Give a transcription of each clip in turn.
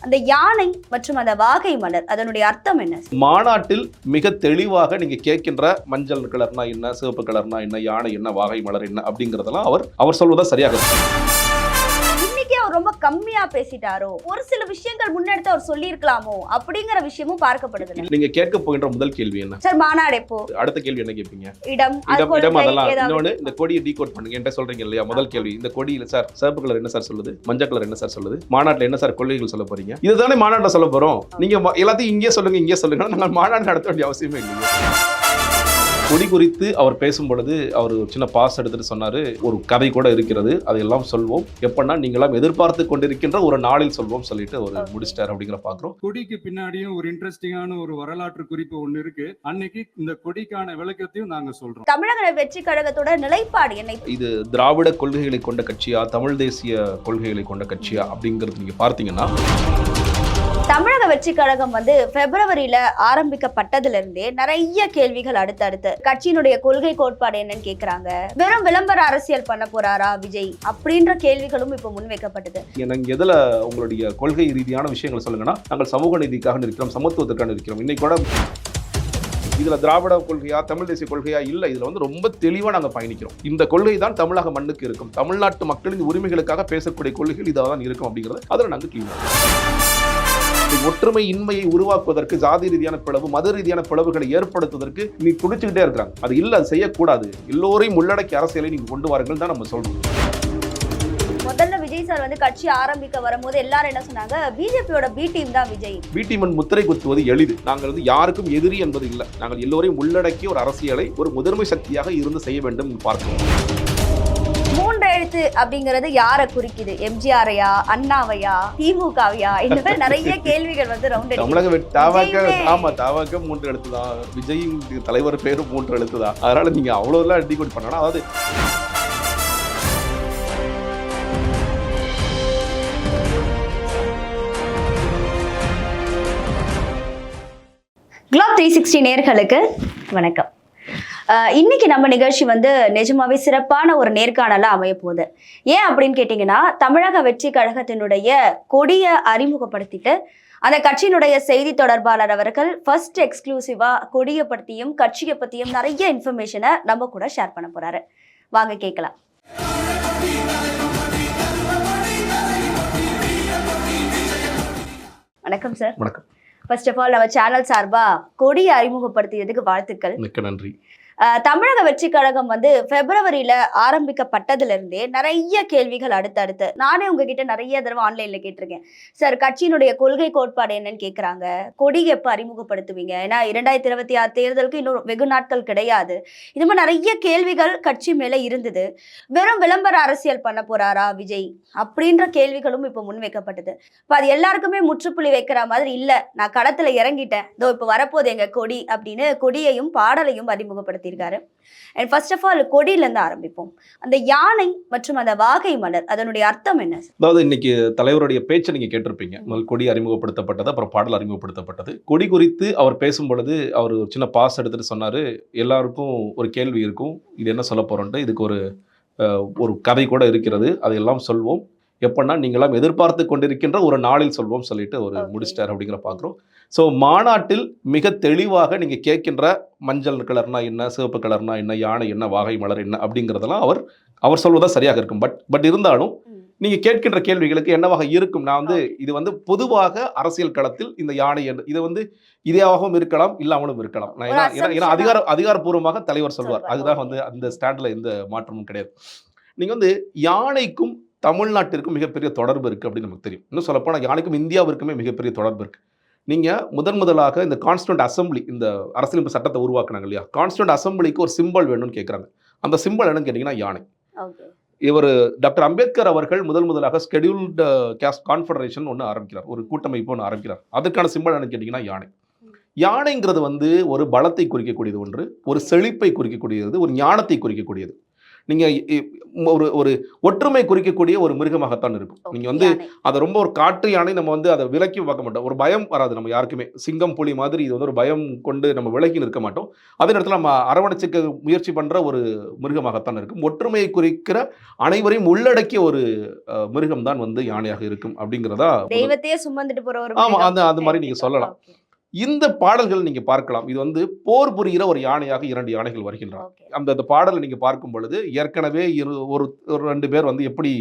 அந்த யானை மற்றும் அந்த வாகை மலர் அதனுடைய அர்த்தம் என்ன? மாநாட்டில் மிக தெளிவாக நீங்க கேட்கின்ற மஞ்சள் கலர்னா என்ன, சிவப்பு கலர்னா என்ன, யானை என்ன, வாகை மலர் என்ன அப்படிங்கறதெல்லாம் அவர் சொல்வதா சரியாக இருக்கும். இன்னைக்கு அவர் ரொம்ப கம்மியா பேசிட்டாரோ, ஒரு சில விஷயங்கள் முன்னெடுத்து அவர் சொல்லி இருக்கலாமோ அப்படிங்கிற விஷயமும் பார்க்கப்படுது. நீங்க கேட்க போகின்ற முதல் கேள்வி என்ன சார்? மாநாடு எப்போ? அடுத்த கேள்வி என்ன கேட்பீங்க? இடம் அதெல்லாம் இன்னொன்னு, இந்த கொடியை டீகோட் பண்ணுங்க என்கிட்ட சொல்றீங்க இல்லையா? முதல் கேள்வி, இந்த கொடியில சார் சிவப்பு கலர் என்ன சார் சொல்லுது, மஞ்சள் கலர் என்ன சார் சொல்லுது, மாநாட்டில் என்ன சார் கொள்கைகள் சொல்ல போறீங்க? இதுதானே மாநாட்டில் சொல்ல போறோம். நீங்க எல்லாத்தையும் இங்கே சொல்லுங்க, நாங்கள் மாநாடு நடத்த வேண்டிய அவசியமே இல்லைங்க. கொடி குறித்து அவர் பேசும் பொழுது அவர் ஒரு சின்ன பாஸ் எடுத்துட்டு சொன்னாரு, ஒரு கதை கூட இருக்கிறது, அதையெல்லாம் சொல்வோம் எப்பன்னா நீங்களாம் எதிர்பார்த்து கொண்டிருக்கின்ற ஒரு நாளில் சொல்வோம் சொல்லிட்டு ஒரு முடிச்சிட்டார் அப்படிங்கிற பாக்குறோம். கொடிக்கு பின்னாடியும் ஒரு இன்ட்ரெஸ்டிங்கான ஒரு வரலாற்று குறிப்பு ஒண்ணு இருக்கு. அன்னைக்கு இந்த கொடிக்கான விளக்கத்தையும் நாங்க சொல்றோம். தமிழக வெற்றி கழகத்தோட நிலைப்பாடு என்ன? இது திராவிட கொள்கைகளை கொண்ட கட்சியா, தமிழ் தேசிய கொள்கைகளை கொண்ட கட்சியா அப்படிங்கிறது நீங்க பார்த்தீங்கன்னா, தமிழக வெற்றி கழகம் பிப்ரவரியில ஆரம்பிக்கப்பட்டதுல இருந்தே நிறைய கேள்விகள் அடுத்தடுத்து கட்சியினுடைய கொள்கை கோட்பாடு என்னன்னு கேக்குறாங்க. வெறும் விளம்பர அரசியல் பண்ண போறாரா விஜய் அப்படின்ற கேள்விகளும் இப்ப முன்வைக்கப்பட்டது. எனக்கு எதுல உங்களுடைய கொள்கை ரீதியான விஷயங்களை சொல்லுங்கன்னா, நாங்கள் சமூக நீதிக்காக இருக்கிறோம், சமத்துவத்திற்காக இருக்கிறோம். இன்னைக்கு கூட இதுல திராவிட கொள்கையா, தமிழ் தேசிய கொள்கையா இல்ல, இதுல ரொம்ப தெளிவா நாங்க பயணிக்கிறோம். இந்த கொள்கை தான் தமிழக மண்ணுக்கு இருக்கும், தமிழ்நாட்டு மக்களின் உரிமைகளுக்காக பேசக்கூடிய கொள்கைகள் இதான் இருக்கும் அப்படிங்கிறது அதுல நாங்க கிளீனா. ஒற்றுமை இன்மையை உருவாக்குவதற்கு, ஜாதி ரீதியான பிளவு, மத ரீதியான பிளவுகளை ஏற்படுத்துவதற்கு நீ துடிச்சுக்கிட்டே இருக்கிறாங்க. அது இல்ல, அது செய்யக்கூடாது. எல்லோரையும் உள்ளடக்கி அரசியலை நீங்க கொண்டு வாருங்கள் தான் நம்ம சொல்றோம். முதல்ல விஜய் சார் கட்சி ஆரம்பிக்க வரும்போது எல்லாரும் என்ன சொன்னாங்க, பிஜேபியோட பி டீம் தான் விஜய். பி டீம் முத்திரை குத்துவது எளிது. நாங்கள் யாருக்கும் எதிரி என்பது இல்லை. நாங்கள் எல்லோரையும் உள்ளடக்கி ஒரு அரசியலை ஒரு முதன்மை சக்தியாக இருந்து செய்ய வேண்டும் பார்க்கிறோம். மூன்று எழுத்து அப்படிங்கிறது யாரை குறிக்குது? எம்ஜிஆரையா, அண்ணாவையா, திமுகவையா? இந்த மாதிரி நிறைய கேள்விகள் ரவுண்ட் தமிழக தாவக 3 எழுத்து தான், விஜயின் தலைவர் பேரு 3 எழுத்து தான். அதனால நீங்க அவ்வளவு எல்லாம் டிகோட் பண்ணணும். அதாவது குளோப் 360 நேயர்களுக்கு வணக்கம். இன்னைக்கு நம்ம நிகழ்ச்சி நிஜமாவே சிறப்பான ஒரு நேர்காணலா அமைய போகுது. ஏன் அப்படின்னு கேட்டீங்கன்னா, தமிழக வெற்றி கழகத்தினுடைய கொடியை அறிமுகப்படுத்திட்டு அந்த கட்சியினுடைய செய்தி தொடர்பாளர் அவர்கள் ஃபர்ஸ்ட் எக்ஸ்க்ளூசிவா கொடியை பற்றியும் கட்சியை பற்றியும் நிறைய இன்ஃபர்மேஷனை நம்ம கூட ஷேர் பண்ண போறாரு. வாங்க கேட்கலாம். வணக்கம் சார். வணக்கம். ஃபர்ஸ்ட் ஆஃப் ஆல் நம்ம சேனல் சார்பா கொடியை அறிமுகப்படுத்தியதுக்கு வாழ்த்துக்கள். மிக்க நன்றி. தமிழக வெற்றி கழகம் பிப்ரவரியில ஆரம்பிக்கப்பட்டதுல இருந்தே நிறைய கேள்விகள் அடுத்தடுத்து நானே உங்ககிட்ட நிறைய தடவை ஆன்லைன்ல கேட்டிருக்கேன். சார், கட்சியினுடைய கொள்கை கோட்பாடு என்னன்னு கேட்கறாங்க, கொடி எப்ப அறிமுகப்படுத்துவீங்க? ஏன்னா 2026 தேர்தலுக்கு இன்னும் வெகு நாட்கள் கிடையாது. இது மாதிரி நிறைய கேள்விகள் கட்சி மேல இருந்தது. வெறும் விளம்பர அரசியல் பண்ண போறாரா விஜய் அப்படின்ற கேள்விகளும் இப்ப முன்வைக்கப்பட்டது. இப்ப அது எல்லாருக்குமே முற்றுப்புள்ளி வைக்கிற மாதிரி இல்ல, நான் களத்துல இறங்கிட்டேன், இதோ இப்ப வரப்போது எங்க கொடி அப்படின்னு கொடியையும் பாடலையும் அறிமுகப்படுத்தி இருக்காரு. And first of all, கொடியில இருந்து ஆரம்பிப்போம். அந்த யானை மற்றும் அந்த வாகை மலர் அதனுடைய அர்த்தம் என்ன? அதாவது இன்னைக்கு தலைவருடைய பேச்சை நீங்க கேட்டிருப்பீங்க. முதல் கொடி அறிமுகப்படுத்தப்பட்டது, அப்புறம் பாடல் அறிமுகப்படுத்தப்பட்டது. கொடி குறித்து அவர் பேசும் பொழுது அவர் ஒரு சின்ன பாஸ் எடுத்துட்டு சொன்னாரு, எல்லாருக்கும் ஒரு கேள்வி இருக்கும், இது என்ன சொல்ல போறோன்ட்டு. இதுக்கு ஒரு கதை கூட இருக்கிறது, அதையெல்லாம் சொல்வோம் எப்பன்னா நீங்களாம் எதிர்பார்த்து கொண்டிருக்கின்ற ஒரு நாளில் சொல்வோம் சொல்லிட்டு ஒரு முடிச்சிட்டார் அப்படிங்கிற பார்க்குறோம். ஸோ மாநாட்டில் மிக தெளிவாக நீங்கள் கேட்கின்ற மஞ்சள் கலர்னா என்ன, சிவப்பு கலர்னா என்ன, யானை என்ன, வாகை மலர் என்ன அப்படிங்கிறதெல்லாம் அவர் சொல்வதா சரியாக இருக்கும். பட் இருந்தாலும் நீங்கள் கேட்கின்ற கேள்விகளுக்கு என்னவாக இருக்கும்? நான் இது பொதுவாக அரசியல் களத்தில் இந்த யானை இது இதேவாகவும் இருக்கலாம், இல்லாமலும் இருக்கலாம். ஏன்னா அதிகாரப்பூர்வமாக தலைவர் சொல்வார். அதுதான் அந்த ஸ்டாண்டில் எந்த மாற்றமும் கிடையாது. நீங்கள் யானைக்கும் தமிழ்நாட்டிற்கும் மிகப்பெரிய தொடர்பு இருக்குது அப்படின்னு நமக்கு தெரியும். இன்னும் சொல்லப்போனால் யானைக்கும் இந்தியாவிற்குமே மிகப்பெரிய தொடர்பு இருக்குது. நீங்கள் முதலாக இந்த கான்ஸ்டியூண்ட் அசம்பிளி, இந்த அரசியலமைப்பு சட்டத்தை உருவாக்குனாங்க இல்லையா, கான்ஸ்டியூண்ட் அசம்பிளிக்கு ஒரு சிம்பல் வேணும்னு கேட்குறாங்க. அந்த சிம்பல் என்னன்னு கேட்டிங்கன்னா யானை. இவர் டாக்டர் அம்பேத்கர் அவர்கள் முதலாக ஸ்கெடியூல்டு கேஸ்ட் கான்ஃபெடரேஷன் ஒன்று ஆரம்பிக்கிறார், ஒரு கூட்டமைப்பு ஒன்று ஆரம்பிக்கிறார். அதுக்கான சிம்பல் என்னன்னு கேட்டிங்கன்னா யானை. யானைங்கிறது ஒரு பலத்தை குறிக்கக்கூடியது ஒன்று, ஒரு செழிப்பை குறிக்கக்கூடியது, ஒரு ஞானத்தை குறிக்கக்கூடியது. நீங்கள் ஒரு ஒரு ஒற்றுமை குறிக்கக்கூடிய ஒரு மிருகமாகத்தான் இருக்கும். நீங்கள் வந்து யானை. அதை ரொம்ப ஒரு காட்டு யானை நம்ம வந்து அதை விலக்கி பார்க்க மாட்டோம். ஒரு பயம் வராது நம்ம யாருக்குமே. சிங்கம், புலி மாதிரி இது வந்து ஒரு பயம் கொண்டு நம்ம விலகி நிற்க மாட்டோம். அதே நேரத்தில் நம்ம அரவணைச்சிக்க முயற்சி பண்ணுற ஒரு மிருகமாகத்தான் இருக்கும். ஒற்றுமையை குறிக்கிற அனைவரையும் உள்ளடக்கிய ஒரு மிருகம் தான் வந்து யானையாக இருக்கும் அப்படிங்கிறதா. தெய்வத்தையே சுமந்துட்டு போற ஒரு ஆமா, மிருகம். அந்த மாதிரி நீங்க சொல்லலாம். Okay, இந்த பாடல்கள் நீங்க பார்க்கலாம். இது வந்து போர் புரிகிற ஒரு யானையாக 2 யானைகள் வருகின்றன. okay. அந்த பாடலை நீங்க பார்க்கும் பொழுது ஏற்கனவே ஒரு 2 பேர் வந்து எப்படி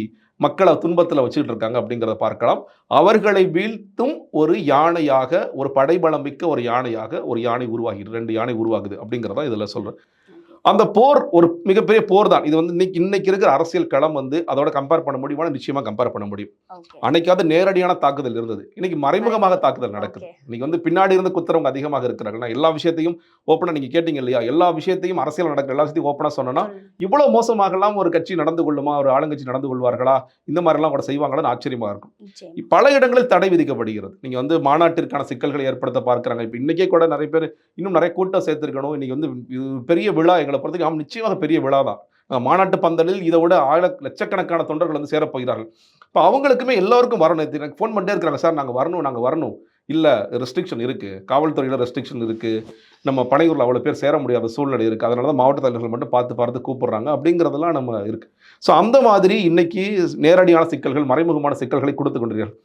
மக்களை துன்பத்துல வச்சுக்கிட்டு இருக்காங்க அப்படிங்கிறத பார்க்கலாம். அவர்களை வீழ்த்தும் ஒரு யானையாக, ஒரு படைபலம் மிக்க ஒரு யானையாக ஒரு யானை உருவாகிறது. 2 யானை உருவாகுது அப்படிங்கிறதா இதுல சொல்றேன். அந்த போர் ஒரு மிகப்பெரிய போர் தான். இது வந்து இன்னைக்கு இருக்கிற அரசியல் களம் வந்து அதோட கம்பேர் பண்ண முடியுமா? நிச்சயமா கம்பேர் பண்ண முடியும். Okay. அன்னைக்காவது நேரடியான தாக்குதல் இருந்தது. இன்னைக்கு மறைமுகமாக தாக்குதல் நடக்குது. Okay. இன்னைக்கு வந்து பின்னாடி இருந்து குத்துறவங்க அதிகமாக இருக்கிறாங்க. நான் எல்லா விஷயத்தையும் ஓப்பனா நீங்க கேட்டீங்க இல்லையா? எல்லா விஷயத்தையும் அரசியல் நடக்கிற எல்லா விஷயத்தையும் ஓப்பனா சொன்னேன்னா, இவ்வளவு மோசமாகலாம் ஒரு கட்சி நடந்து கொள்ளுமா? ஒரு ஆளுங்கட்சி நடந்து கொள்வார்களா? இந்த மாதிரிலாம் கூட செய்வாங்களான்னு ஆச்சரியமா இருக்கும். நிச்சயமா. பல இடங்களில் தடை விதிக்கப்படுகிறது. நீங்க வந்து மாநாட்டிற்கான சிக்கல்களை ஏற்படுத்த பார்க்கிறாங்க. இப்ப இன்னைக்கே கூட நிறைய பேர் இன்னும் நிறைய கூட்டம் சேர்த்திருக்கணும். இன்னைக்கு வந்து இது பெரிய விழா எங்களை பொறுத்தவரைக்கும். ஆமா, நிச்சயமாக பெரிய விழா தான். மாநாட்டு பந்தலில் இதை விட லட்சக்கணக்கான தொண்டர்கள் வந்து சேரப் போகிறார்கள். இப்போ அவங்களுக்குமே எல்லாருக்கும் வரணும். எனக்கு ஃபோன் பண்ணிட்டே இருக்கிறாங்க, சார் நாங்கள் வரணும். இல்லை, ரெஸ்ட்ரிக்ஷன் இருக்குது, காவல்துறையில் ரெஸ்ட்ரிக்ஷன் இருக்குது, நம்ம பனையூரில் அவ்வளோ பேர் சேர முடியாத சூழ்நிலை இருக்குது, அதனால தான் மாவட்ட தலைவர்கள் மட்டும் பார்த்து கூப்பிடுறாங்க அப்படிங்கிறதெல்லாம் நம்ம இருக்குது. ஸோ அந்த மாதிரி இன்னைக்கு நேரடியான சிக்கல்கள், மறைமுகமான சிக்கல்களை கொடுத்து கொண்டிருக்கிறார்கள்.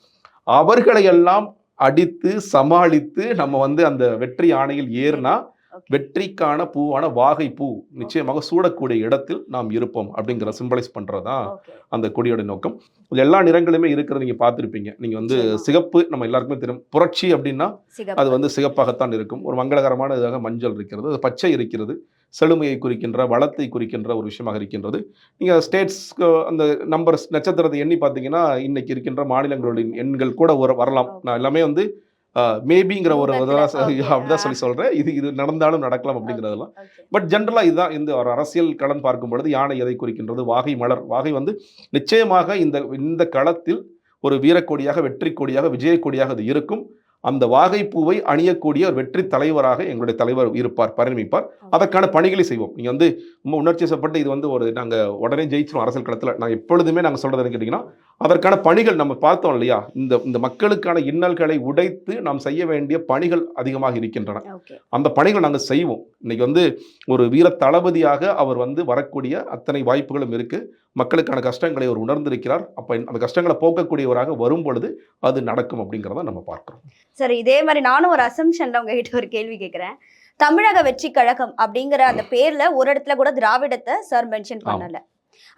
அவர்களையெல்லாம் அடித்து சமாளித்து நம்ம வந்து அந்த வெற்றி யானையில் ஏறினா வெற்றிக்கான பூவான வாகை பூ நிச்சயமாக சூடக்கூடிய இடத்தில் நாம் இருப்போம் அப்படிங்கிற சிம்பலைஸ் பண்றதுதான் அந்த கொடியோட நோக்கம். எல்லா நிறங்களுமே இருக்கிறது நீங்க பார்த்துருப்பீங்க. நீங்க வந்து சிகப்பு நம்ம எல்லாருக்குமே தெரியும். புரட்சி அப்படின்னா அது வந்து சிகப்பாகத்தான் இருக்கும். ஒரு மங்களகரமான இதாக மஞ்சள் இருக்கிறது, அது பச்சை இருக்கிறது, செழுமையை குறிக்கின்ற, வளத்தை குறிக்கின்ற ஒரு விஷயமாக இருக்கின்றது. நீங்க ஸ்டேட்ஸ் அந்த நம்பர்ஸ் நட்சத்திரத்தை எண்ணி பார்த்தீங்கன்னா இன்னைக்கு இருக்கின்ற மாநிலங்களுடைய எண்கள் கூட வரலாம். நான் எல்லாமே வந்து மேபிங்கிற ஒரு அப்படிதான் சொல்லி சொல்றேன். இது நடந்தாலும் நடக்கலாம் அப்படிங்கிறதெல்லாம். பட் ஜென்ரலா இதுதான் இந்த ஒரு அரசியல் களம் பார்க்கும் பொழுது யானை எதை குறிக்கின்றது? வாகை மலர். வாகை வந்து நிச்சயமாக இந்த களத்தில் ஒரு வீரக்கொடியாக, வெற்றி கொடியாக, விஜய கொடியாக அது இருக்கும். அந்த வாகை பூவை அணியக்கூடிய ஒரு வெற்றி தலைவராக எங்களுடைய தலைவர் இருப்பார், பரிணமிப்பார். அதற்கான பணிகளை செய்வோம். நீங்க வந்து ரொம்ப உணர்ச்சிசப்பட்டு இது வந்து ஒரு நாங்கள் உடனே ஜெயிச்சிடும் அரசியல் களத்தில் நாங்கள் எப்பொழுதுமே நாங்கள் சொல்றது கேட்டிங்கன்னா, அதற்கான பணிகள் நம்ம பார்த்தோம் இல்லையா? இந்த மக்களுக்கான இன்னல்களை உடைத்து நாம் செய்ய வேண்டிய பணிகள் அதிகமாக இருக்கின்றன. அந்த பணிகள் நாங்கள் செய்வோம். இன்னைக்கு வந்து ஒரு வீர தளபதியாக அவர் வந்து வரக்கூடிய அத்தனை வாய்ப்புகளும் இருக்கு. மக்களுக்கான கஷ்டங்களை அவர் உணர்ந்திருக்கிறார். அப்ப அந்த கஷ்டங்களை போக்கக்கூடியவராக வரும் பொழுது அது நடக்கும் அப்படிங்கிறத நம்ம பார்க்கிறோம். சரி, இதே மாதிரி நானும் ஒரு அசம்ஷன்ல உங்ககிட்ட ஒரு கேள்வி கேட்கிறேன். தமிழக வெற்றி கழகம் அப்படிங்கிற அந்த பேர்ல ஒரு இடத்துல கூட திராவிடத்தை சார் மென்ஷன் பண்ணல.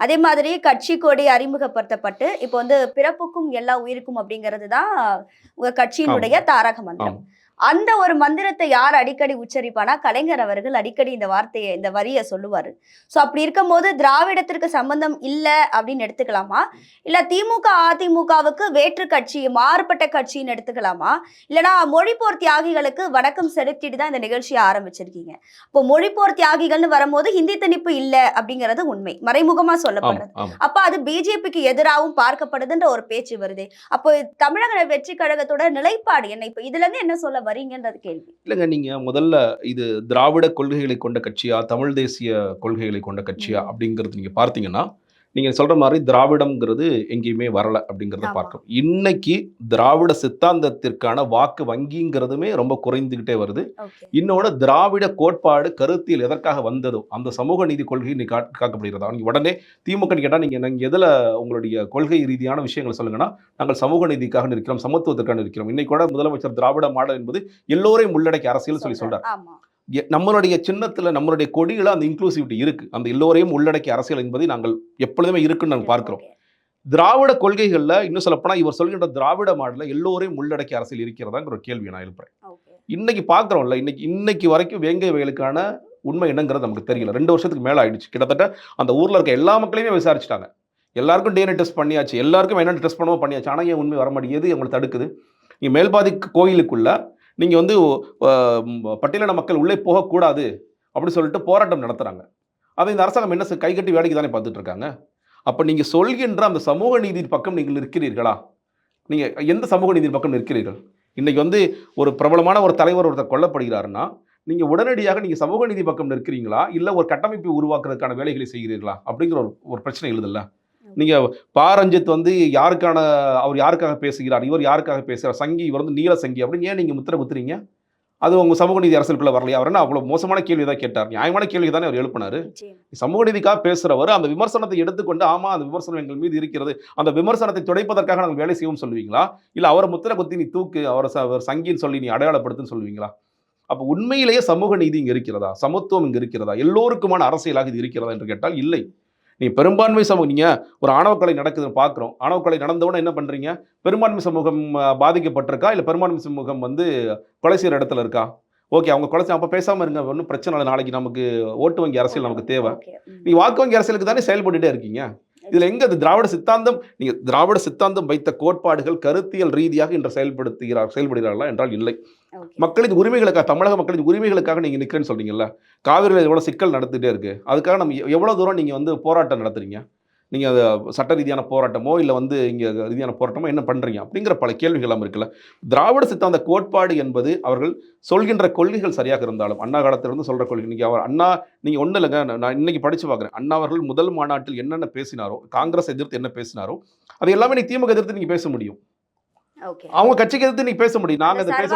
அதே மாதிரி கட்சி கொடி அறிமுகப்படுத்தப்பட்டு இப்போ வந்து பிறப்புக்கும் எல்லா உயிருக்கும் அப்படிங்கிறது தான் உங்க கட்சியினுடைய தாரக மந்திரம். அந்த ஒரு மந்திரத்தை யார் அடிக்கடி உச்சரிப்பானா? கலைஞர் அவர்கள் அடிக்கடி இந்த வரியை சொல்லுவாரு. ஸோ அப்படி இருக்கும் போது திராவிடத்திற்கு சம்பந்தம் இல்லை அப்படின்னு எடுத்துக்கலாமா? இல்ல திமுக அதிமுகவுக்கு வேற்று கட்சி, மாறுபட்ட கட்சின்னு எடுத்துக்கலாமா? இல்லைனா மொழிப்போர் தியாகிகளுக்கு வணக்கம் செலுத்திட்டு தான் இந்த நிகழ்ச்சியை ஆரம்பிச்சிருக்கீங்க. இப்போ மொழிப்போர் தியாகிகள்னு வரும்போது ஹிந்தி திணிப்பு இல்லை அப்படிங்கிறது உண்மை, மறைமுகமா சொல்லப்படுறது. அப்ப அது பிஜேபிக்கு எதிராகவும் பார்க்கப்படுதுன்ற ஒரு பேச்சு வருது. அப்போ தமிழக வெற்றி கழகத்தோட நிலைப்பாடு என்ன? இப்போ இதுல இருந்து என்ன சொல்ல வரீங்கன்றது கேள்வி. இல்லைங்க, நீங்க முதல்ல இது திராவிட கொள்கைகளை கொண்ட கட்சியா, தமிழ் தேசிய கொள்கைகளை கொண்ட கட்சியா அப்படிங்கிறது நீங்க பார்த்தீங்கன்னா, நீங்க சொல்ற மாதிரி திராவிடம்ங்கிறது எங்கேயுமே வரல அப்படிங்கிறத பார்க்கிறோம். இன்னைக்கு திராவிட சித்தாந்தத்திற்கான வாக்கு வங்கிங்கிறதுமே ரொம்ப குறைந்துகிட்டே வருது. இன்னொன்று, திராவிட கோட்பாடு கருத்தியல் எதற்காக வந்ததோ அந்த சமூக நீதி கொள்கை நீ காக்கப்படுகிறதா? நீங்க உடனே திமுக கேட்டால் நீங்க எதுல உங்களுடைய கொள்கை ரீதியான விஷயங்களை சொல்லுங்கன்னா, நாங்கள் சமூக நீதிக்காக இருக்கிறோம், சமத்துவத்திற்காக இருக்கிறோம். இன்னைக்கு கூட முதலமைச்சர் திராவிட மாடல் என்பது எல்லோரையும் உள்ளடக்கிய அரசியல் சொல்றார். நம்மளுடைய சின்னத்துல, நம்மளுடைய கொடியில அந்த இன்க்ளூசிவிட்டி இருக்கு. அந்த எல்லோரையும் உள்ளடக்கிய அரசியல் என்பதை நாங்கள் எப்பொழுதுமே இருக்குன்னு நாங்கள் பார்க்கிறோம். திராவிட கொள்கைகள்ல இன்னும் சொல்லப்போனா இவர் சொல்கின்ற திராவிட மாடல எல்லோரையும் உள்ளடக்கிய அரசியல் இருக்கிறதாங்கிற ஒரு கேள்வியை நான் எழுப்புறேன். இன்னைக்கு பார்க்கிறோம்ல, இன்னைக்கு வரைக்கும் வேங்கை வயலுக்கான உண்மை என்னங்கிறது நமக்கு தெரியல. 2 வருஷத்துக்கு மேல ஆயிடுச்சு. கிட்டத்தட்ட அந்த ஊர்ல இருக்க எல்லா மக்களையுமே விசாரிச்சுட்டாங்க. எல்லாருக்கும் டிஎன்ஏ டெஸ்ட் பண்ணியாச்சு, எல்லாருக்கும் என்ன டெஸ்ட் பண்ணவும் பண்ணியாச்சு. ஆனால் ஏன் உண்மை வர மாட்டேங்குது? எங்களை தடுக்குது. நீங்க மேல்பாதி கோயிலுக்குள்ள நீங்கள் வந்து பட்டியலின மக்கள் உள்ளே போகக்கூடாது அப்படின்னு சொல்லிட்டு போராட்டம் நடத்துகிறாங்க. அதை இந்த அரசாங்கம் என்ன கைகட்டி வேலைக்கு தானே பார்த்துட்டு இருக்காங்க. அப்போ நீங்கள் சொல்கின்ற அந்த சமூக நீதி பக்கம் நீங்கள் இருக்கிறீர்களா? நீங்கள் எந்த சமூக நீதி பக்கம் நிற்கிறீர்கள்? இன்றைக்கி வந்து ஒரு பிரபலமான ஒரு தலைவர் ஒருத்தர் கொல்லப்படுகிறாருன்னா, நீங்க உடனடியாக நீங்க சமூக நீதி பக்கம் நிற்கிறீங்களா இல்ல ஒரு கட்டமைப்பை உருவாக்குறதுக்கான வேலைகளை செய்கிறீர்களா அப்படிங்கிற ஒரு பிரச்சனை எழுதுல்ல. நீங்க பா ரஞ்சித் வந்து யாருக்கான அவர் யாருக்காக பேசுகிறார், இவர் யாருக்காக பேசுகிறார், சங்கி இவர் வந்து நீல சங்கி அப்படின்னு ஏன் நீங்க முத்திர குத்துறீங்க? அது உங்க சமூக நீதி அரசியலுக்குள்ள வரலையா? அவர் என்ன அவ்வளவு மோசமான கேள்வி தான் கேட்டார்? நியாயமான கேள்வி தானே அவர் எழுப்பினாரு. சமூக நீதிக்காக பேசுறவர் அந்த விமர்சனத்தை எடுத்துக்கொண்டு ஆமா அந்த விமர்சனம் எங்கள் மீது இருக்கிறது, அந்த விமர்சனத்தை துடைப்பதற்காக நாங்கள் வேலை செய்வோம் சொல்லுவீங்களா? இல்ல அவரை முத்திர குத்தி நீ தூக்கு அவர் சங்கின்னு சொல்லி நீ அடையாளப்படுத்துன்னு சொல்லுவீங்களா? அப்ப உண்மையிலேயே சமூக நீதி இங்க இருக்கிறதா, சமத்துவம் இங்க இருக்கிறதா, எல்லோருக்குமான அரசியலாக இது இருக்கிறதா என்று கேட்டால் இல்லை. நீ பெரும்பான்மை சமூகம், நீங்க ஒரு ஆணவக்கொலை நடக்குதுன்னு பார்க்குறோம், ஆணவக்கொலை நடந்தவொடனே என்ன பண்றீங்க? பெரும்பான்மை சமூகம் பாதிக்கப்பட்டிருக்கா இல்லை பெரும்பான்மை சமூகம் வந்து கொலை செய்கிற இடத்துல இருக்கா? ஓகே, அவங்க கொலை அப்போ பேசாமல் இருங்க, ஒன்றும் பிரச்சனை இல்லை, நாளைக்கு நமக்கு ஓட்டு வங்கி அரசியல் நமக்கு தேவை. நீ வாக்கு வங்கி அரசியலுக்கு தானே செயல்பட்டுட்டே இருக்கீங்க. இதுல எங்க அது திராவிட சித்தாந்தம்? நீங்க திராவிட சித்தாந்தம் வைத்த கோட்பாடுகள் கருத்தியல் ரீதியாக இன்று செயல்படுகிறார்களா என்றால் இல்லை. மக்களின் உரிமைகளுக்காக, தமிழக மக்களின் உரிமைகளுக்காக நீங்க நிற்கிறேன்னு சொல்றீங்கல்ல. காவிரியில் எவ்வளவு சிக்கல் நடந்துட்டே இருக்கு, அதுக்காக நம்ம எவ்வளவு தூரம் நீங்க வந்து போராட்டம் நடத்துறீங்க? நீங்க சட்ட ரீதியான போராட்டமோ இல்ல வந்து இங்க ரீதியான போராட்டமோ என்ன பண்றீங்க அப்படிங்கிற பல கேள்விகள் எல்லாம் இருக்குல்ல. திராவிட சித்தாந்த கோட்பாடு என்பது அவர்கள் சொல்கின்ற கொள்கைகள் சரியாக இருந்தாலும், அண்ணா காலத்திலிருந்து சொல்ற கொள்கை, நீங்க அவர் அண்ணா நீங்க ஒண்ணு இல்லைங்க, நான் இன்னைக்கு படிச்சு பார்க்குறேன், அண்ணா அவர்கள் முதல் மாநாட்டில் என்னென்ன பேசினாரோ, காங்கிரஸ் எதிர்த்து என்ன பேசினாரோ அது எல்லாமே நீ திமுக எதிர்த்து நீங்க பேச முடியும். அவங்க கட்சிக்கு எதிர்த்து நீங்க பேச முடியும். நாங்க அதை பேச